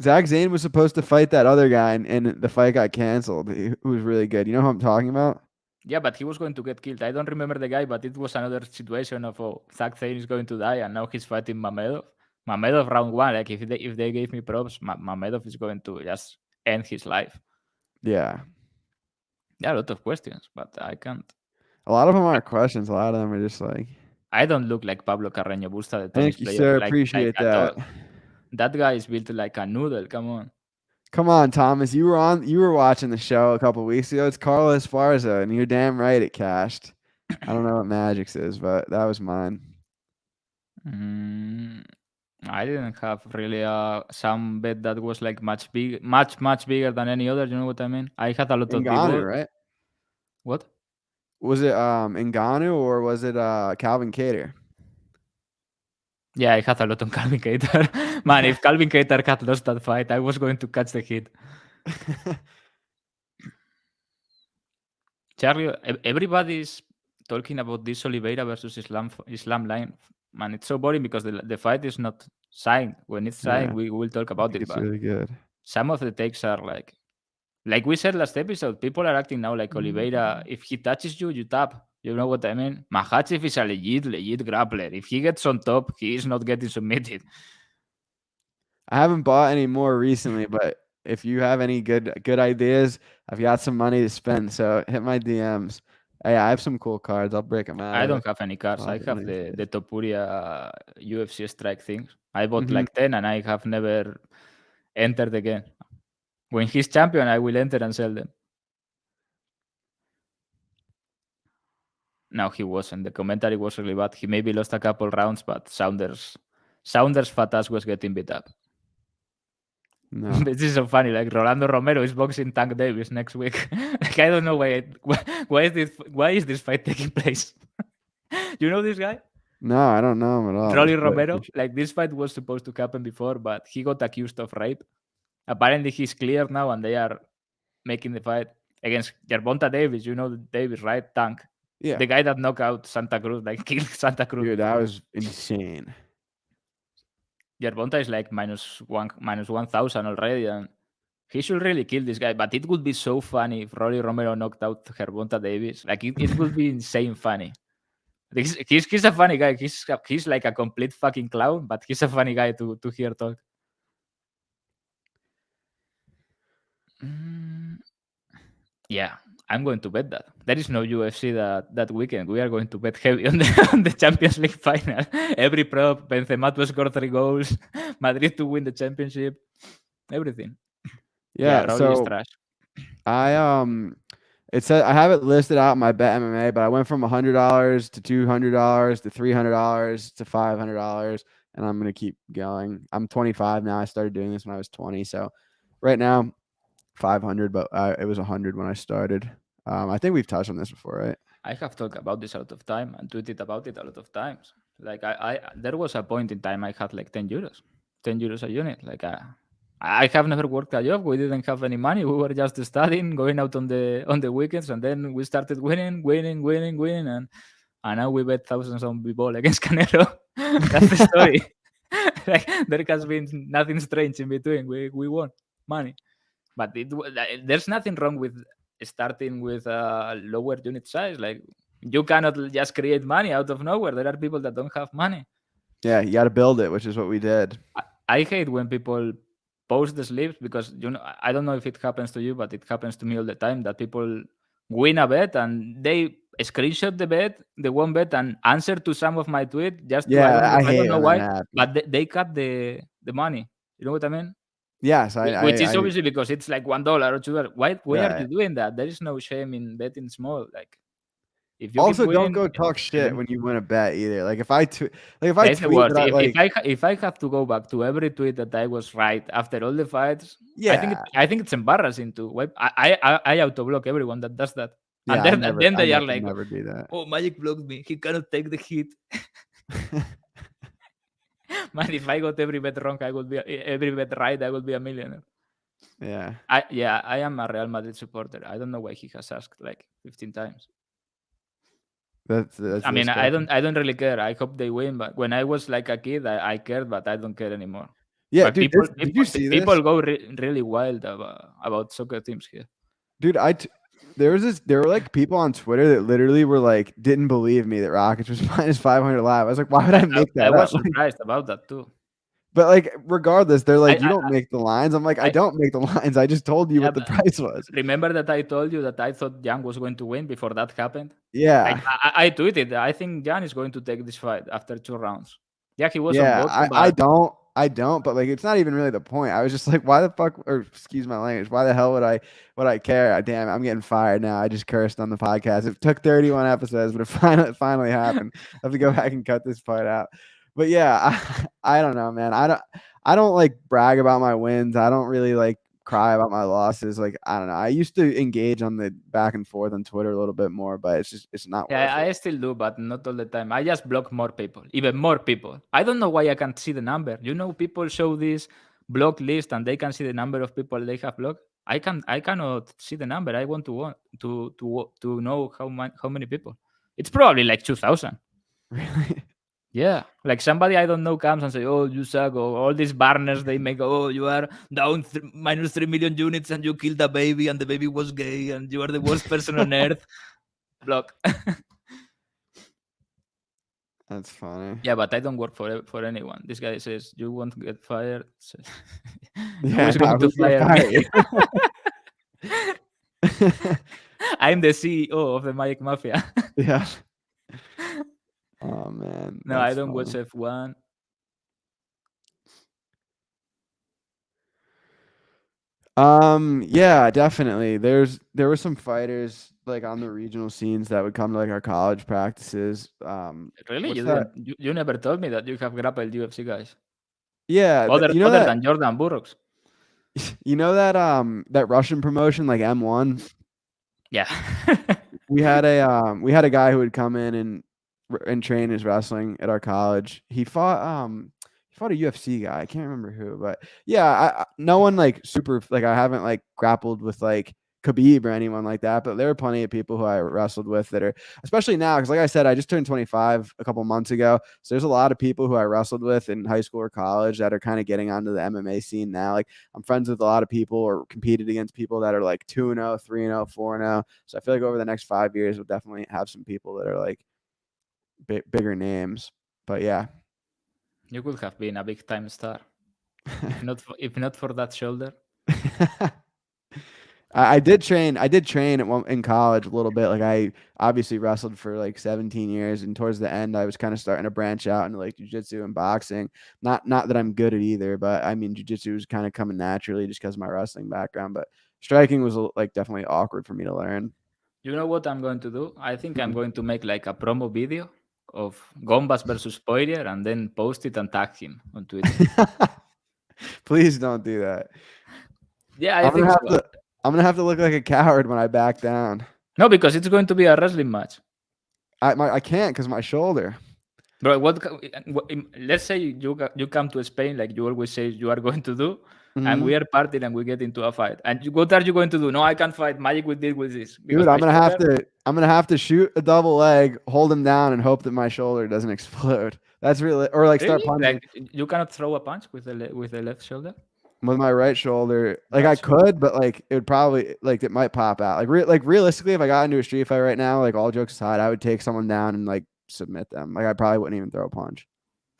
A: Zach Zane was supposed to fight that other guy, and the fight got canceled. Who was really good. You know who I'm talking about?
B: Yeah, but he was going to get killed. I don't remember the guy, but it was another situation of, oh, Zach Zane is going to die, and now he's fighting Mamedov. Mamedov round one. Like, if they gave me props, Mamedov is going to just end his life.
A: Yeah.
B: Yeah, a lot of questions, but I can't.
A: A lot of them aren't questions. A lot of them are just like.
B: I don't look like Pablo Carreño Busta, the
A: Thank
B: tennis
A: you,
B: player.
A: sir.
B: Like,
A: Appreciate that.
B: That guy is built like a noodle. Come on.
A: Come on, Thomas. You were watching the show a couple weeks ago. It's Carlos Esparza, and you're damn right it cashed. I don't know what Magic's is, but that was mine.
B: I didn't have really some bet that was like much bigger than any other. You know what I mean? I had a lot of
A: Ngannou, right?
B: What?
A: Was it Ngannou or was it Calvin Kattar?
B: Yeah, I had a lot on Calvin Kattar. Man, if Calvin Kattar had lost that fight, I was going to catch the hit. Charlie, everybody's talking about this Oliveira versus Islam line. Man, it's so boring because the fight is not signed. When it's signed, we will talk about it.
A: It's
B: but
A: really good.
B: some of the takes are like Like we said last episode, people are acting now like Oliveira. If he touches you, you tap. You know what I mean? Makhachev is a legit grappler. If he gets on top, he is not getting submitted.
A: I haven't bought any more recently, but if you have any good ideas, I've got some money to spend. So hit my DMs. Hey, I have some cool cards. I'll break them out.
B: I
A: of
B: don't
A: it.
B: have any cards.
A: I'll
B: I
A: have
B: have
A: nice
B: the Topuria UFC strike things. I bought
A: Mhm.
B: like 10 and I have never entered again. When he's champion, I will enter and sell them. No, he wasn't. The commentary was really bad. He maybe lost a couple rounds, but Saunders fat ass was getting beat up.
A: No.
B: This is so funny. Like Rolando Romero is boxing Tank Davis next week. Like I don't know why is this fight taking place? You know this guy?
A: No, I don't know him at all.
B: Rolly
A: but
B: Romero.
A: you should-
B: Like this fight was supposed to happen before, but he got accused of rape. Apparently he's cleared now and they are making the fight against Gervonta Davis. You know Davis, right? Tank.
A: Yeah.
B: The guy that knocked out Santa Cruz, like killed Santa Cruz.
A: Dude, that was insane.
B: Gervonta is like minus 1,000 already, and he should really kill this guy. But it would be so funny if Rolly Romero knocked out Gervonta Davis. Like it would be insane funny. He's a funny guy. He's like a complete fucking clown, but he's a funny guy to hear talk. Yeah, I'm going to bet that. There is no UFC that weekend. We are going to bet heavy on the Champions League final. Every prop, Benzema to score 3 goals, Madrid to win the championship, everything.
A: Yeah,
B: Rolly is
A: so
B: trash.
A: it said I have it listed out in my bet MMA, but I went from $100 to $200 to $300 to $500, and I'm gonna keep going. I'm 25 now. I started doing this when I was 20, so right now 500, but it was 100 when I started. I think we've touched on this before, right?
B: I have talked about this a lot of time and tweeted about it a lot of times. Like I there was a point in time I had like 10 euros a unit. Like I have never worked a job. We didn't have any money. We were just studying, going out on the weekends, and then we started winning, and now we bet thousands on b-ball against Canelo. That's the story. Like there has been nothing strange in between. We won money, but there's nothing wrong with starting with a lower unit size. Like you cannot just create money out of nowhere. There are people that don't have money.
A: Yeah, you got to build it, which is what we did.
B: I hate when people post the slips because I don't know if it happens to you, but it happens to me all the time that people win a bet and they screenshot the bet, the one bet, and answer to some of my tweet just to,
A: Yeah,
B: I don't know why,
A: happens.
B: but they cut the money. You know what I mean?
A: Yes,
B: Which is obviously because it's like $1 or $2. Why are
A: Right.
B: you doing that? There is no shame in betting small. Like if you
A: Also,
B: keep winning,
A: don't go talk shit when you win a bet either. Like if I tweet
B: that's the worst.
A: that, like,
B: If I have to go back to every tweet that I was right after all the fights,
A: yeah,
B: I think it's embarrassing to web. I auto block everyone that does that,
A: yeah,
B: and then they are like,
A: never do that.
B: "Oh, Magic blocked me. He cannot take the hit." Man, if I got every bet wrong, I would be every bet right. I would be a millionaire.
A: Yeah,
B: I am a Real Madrid supporter. I don't know why he has asked like 15 times.
A: that's
B: I mean, I don't really care. I hope they win, but when I was like a kid, I cared, but I don't care anymore.
A: Yeah,
B: But
A: dude. Did you see this?
B: people go really wild about soccer teams here.
A: Dude, there were like people on Twitter that literally were like didn't believe me that Rockets was minus 500 live. I was like, why would I make that
B: I was
A: up?
B: surprised about that too.
A: But like, regardless, they're like, you
B: I-
A: don't make the lines. I'm like, I don't make the lines. I just told you
B: Yeah,
A: what the
B: but
A: price was.
B: Remember that I told you that I thought Jan was going to win before that happened?
A: Yeah,
B: Like I tweeted, I think Jan is going to take this fight after 2 rounds. Yeah, he was
A: yeah.
B: on bottom,
A: I don't. But like, it's not even really the point. I was just like, why the fuck? Or excuse my language. Why the hell would I care? Damn, I'm getting fired now. I just cursed on the podcast. It took 31 episodes, but it finally happened. I have to go back and cut this part out. But yeah, I don't know, man. I don't like brag about my wins. I don't really like cry about my losses. Like, I don't know. I used to engage on the back and forth on Twitter a little bit more, but it's not worth
B: yeah,
A: it.
B: I still do, but not all the time. I just block more people, even more people. I don't know why I can't see the number. People show this block list and they can see the number of people they have blocked. I cannot see the number. I want to know how many people. It's probably like 2,000.
A: Really?
B: Yeah, like somebody I don't know comes and say, "Oh, you suck," or all these banners they make. "Oh, you are down minus 3 million units and you killed a baby and the baby was gay and you are the worst person on earth." Block.
A: That's funny.
B: Yeah, but I don't work for anyone. This guy says you won't get fired. Who
A: Yeah,
B: is
A: no,
B: going to
A: who's gonna
B: fire me?
A: fire you?
B: I'm the CEO of the Magic Mafia.
A: Yeah. Oh man,
B: No, I
A: that's
B: don't watch
A: funny.
B: F1.
A: Yeah, definitely. There were some fighters like on the regional scenes that would come to like our college practices.
B: Really,
A: What's
B: you
A: that?
B: didn't? You never told me that you have grappled UFC guys.
A: Yeah,
B: Other
A: you know
B: other
A: that
B: than Jordan Burroughs.
A: you know that that Russian promotion like M1.
B: Yeah.
A: We had a guy who would come in and train his wrestling at our college. He fought a UFC guy. I can't remember who, but yeah, no one like super like I haven't like grappled with like Khabib or anyone like that, but there are plenty of people who I wrestled with that are, especially now, because like I said, I just turned 25 a couple months ago, so there's a lot of people who I wrestled with in high school or college that are kind of getting onto the MMA scene now. Like I'm friends with a lot of people or competed against people that are like 2-0, 3-0, 4-0. So I feel like over the next 5 years, we'll definitely have some people that are like bigger names. But yeah.
B: You could have been a big time star if not for that shoulder.
A: I did train. I did train in college a little bit. Like I obviously wrestled for like 17 years, and towards the end, I was kind of starting to branch out into like jujitsu and boxing. Not that I'm good at either, but I mean, jujitsu was kind of coming naturally just because of my wrestling background. But striking was like definitely awkward for me to learn.
B: You know what I'm going to do? I think I'm
A: Hmm.
B: going to make like a promo video of Gombas versus Poirier and then post it and tag him on Twitter.
A: Please don't do that.
B: Yeah, I think so.
A: I'm gonna have to look like a coward when I back down.
B: No, because it's going to be a wrestling match.
A: I can't because my shoulder.
B: Bro, let's say you come to Spain like you always say you are going to do, and
A: Mhm.
B: we are partying and we get into a fight. And what are you going to do? No, I can't fight. Magic will deal with this because
A: Dude,
B: my shoulder.
A: I'm gonna have to shoot a double leg, hold him down, and hope that my shoulder doesn't explode. That's really, or like start
B: Really?
A: punching
B: Like you cannot throw a punch with with the left shoulder?
A: with my right shoulder. Like I
B: That's
A: could, but like it would probably like it might pop out. Like realistically, if I got into a street fight right now, like all jokes aside, I would take someone down and like submit them. Like I probably wouldn't even throw a punch.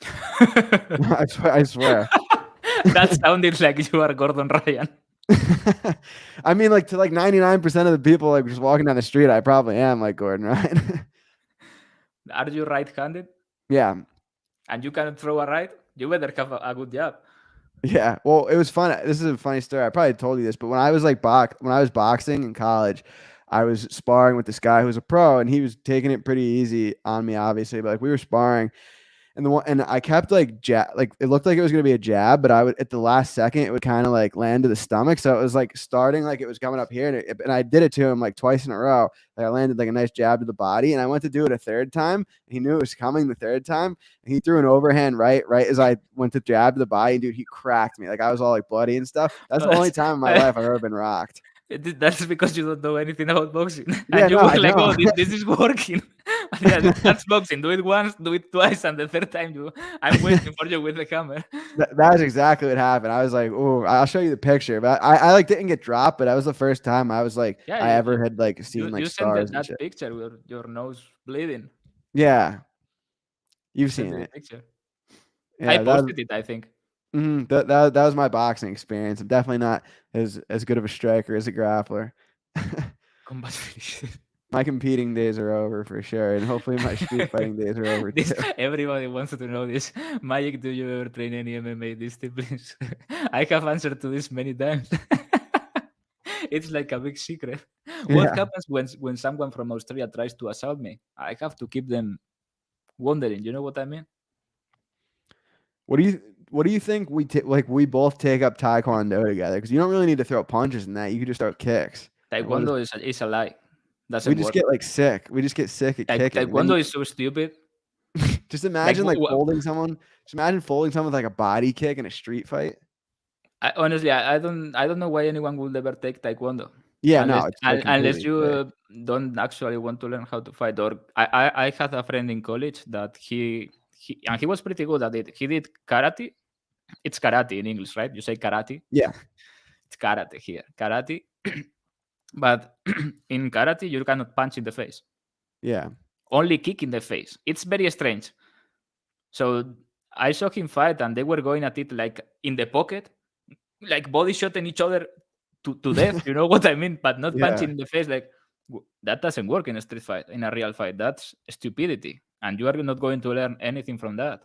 A: I swear. I swear.
B: That sounded like you are Gordon Ryan.
A: I mean, like to like 99% of the people like just walking down the street, I probably am like Gordon, right?
B: Are you right-handed
A: Yeah.
B: and you cannot throw a right? You better have a good job.
A: Yeah. Well, it was fun. This is a funny story. I probably told you this, but when I was like when I was boxing in college, I was sparring with this guy who was a pro and he was taking it pretty easy on me, obviously. But like we were sparring and I kept like like it looked like it was gonna be a jab, but I would at the last second it would kind of like land to the stomach. So it was like starting like it was coming up here, and I did it to him like twice in a row. Like I landed like a nice jab to the body, and I went to do it a third time. And he knew it was coming the third time, and he threw an overhand right as I went to jab to the body, and dude, he cracked me. Like I was all like bloody and stuff. That's
B: No,
A: the only time in my life I've ever been rocked.
B: that's because you don't know anything about boxing.
A: Yeah,
B: And you
A: no,
B: were
A: I
B: like, oh,
A: know.
B: this is working. Yeah, that's boxing. Do it once, do it twice, and the third time I'm waiting for you with the camera.
A: That's exactly what happened. I was like, "Oh, I'll show you the picture." But I like didn't get dropped, but that was the first time I was like,
B: Yeah,
A: I ever had like seen like
B: you sent
A: stars and
B: that
A: shit.
B: picture with your nose bleeding.
A: Yeah,
B: You
A: you've
B: sent
A: seen
B: me the
A: it.
B: picture. I
A: Yeah,
B: posted it, I think.
A: that was my boxing experience. I'm definitely not as good of a striker as a grappler.
B: Combat finish.
A: My competing days are over for sure, and hopefully my street fighting days are over
B: This
A: too.
B: everybody wants to know this. Magic, do you ever train any MMA disciplines? I have answered to this many times. It's like a big secret. What
A: Yeah.
B: happens when someone from Australia tries to assault me? I have to keep them wondering. You know what I mean?
A: What do you think like we both take up taekwondo together? Because you don't really need to throw punches in that. You could just throw kicks. And
B: Taekwondo is a lie.
A: we
B: Doesn't
A: just
B: work.
A: get like sick. We just get sick at kicking. Then
B: Taekwondo is so stupid.
A: just
B: Like
A: imagine like folding someone. Just imagine folding someone with like a body kick in a street fight.
B: honestly, I don't know why anyone would ever take Taekwondo
A: Yeah, no, it's like
B: unless
A: completely
B: you
A: sick.
B: don't actually want to learn how to fight. Or I had a friend in college that he was pretty good at it. He did karate. It's karate in English, right? You say karate.
A: Yeah.
B: It's karate here. Karate. But in karate, you cannot punch in the face.
A: Yeah.
B: Only kick in the face. It's very strange. So I saw him fight, and they were going at it like in the pocket, like body shotting each other to death. You know what I mean? But not
A: Yeah.
B: punching in the face. Like that doesn't work in a street fight, in a real fight. That's stupidity, and you are not going to learn anything from that.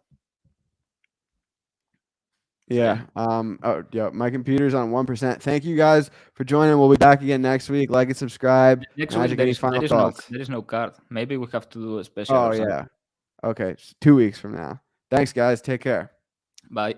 A: Yeah. Oh, yeah. My computer's on 1%. Thank you guys for joining. We'll be back again next week. Like and subscribe.
B: Next
A: Magic,
B: week
A: any final
B: there
A: thoughts?
B: is no card. Maybe we have to do a special.
A: Oh
B: or something.
A: yeah. Okay. 2 weeks from now. Thanks, guys. Take care.
B: Bye.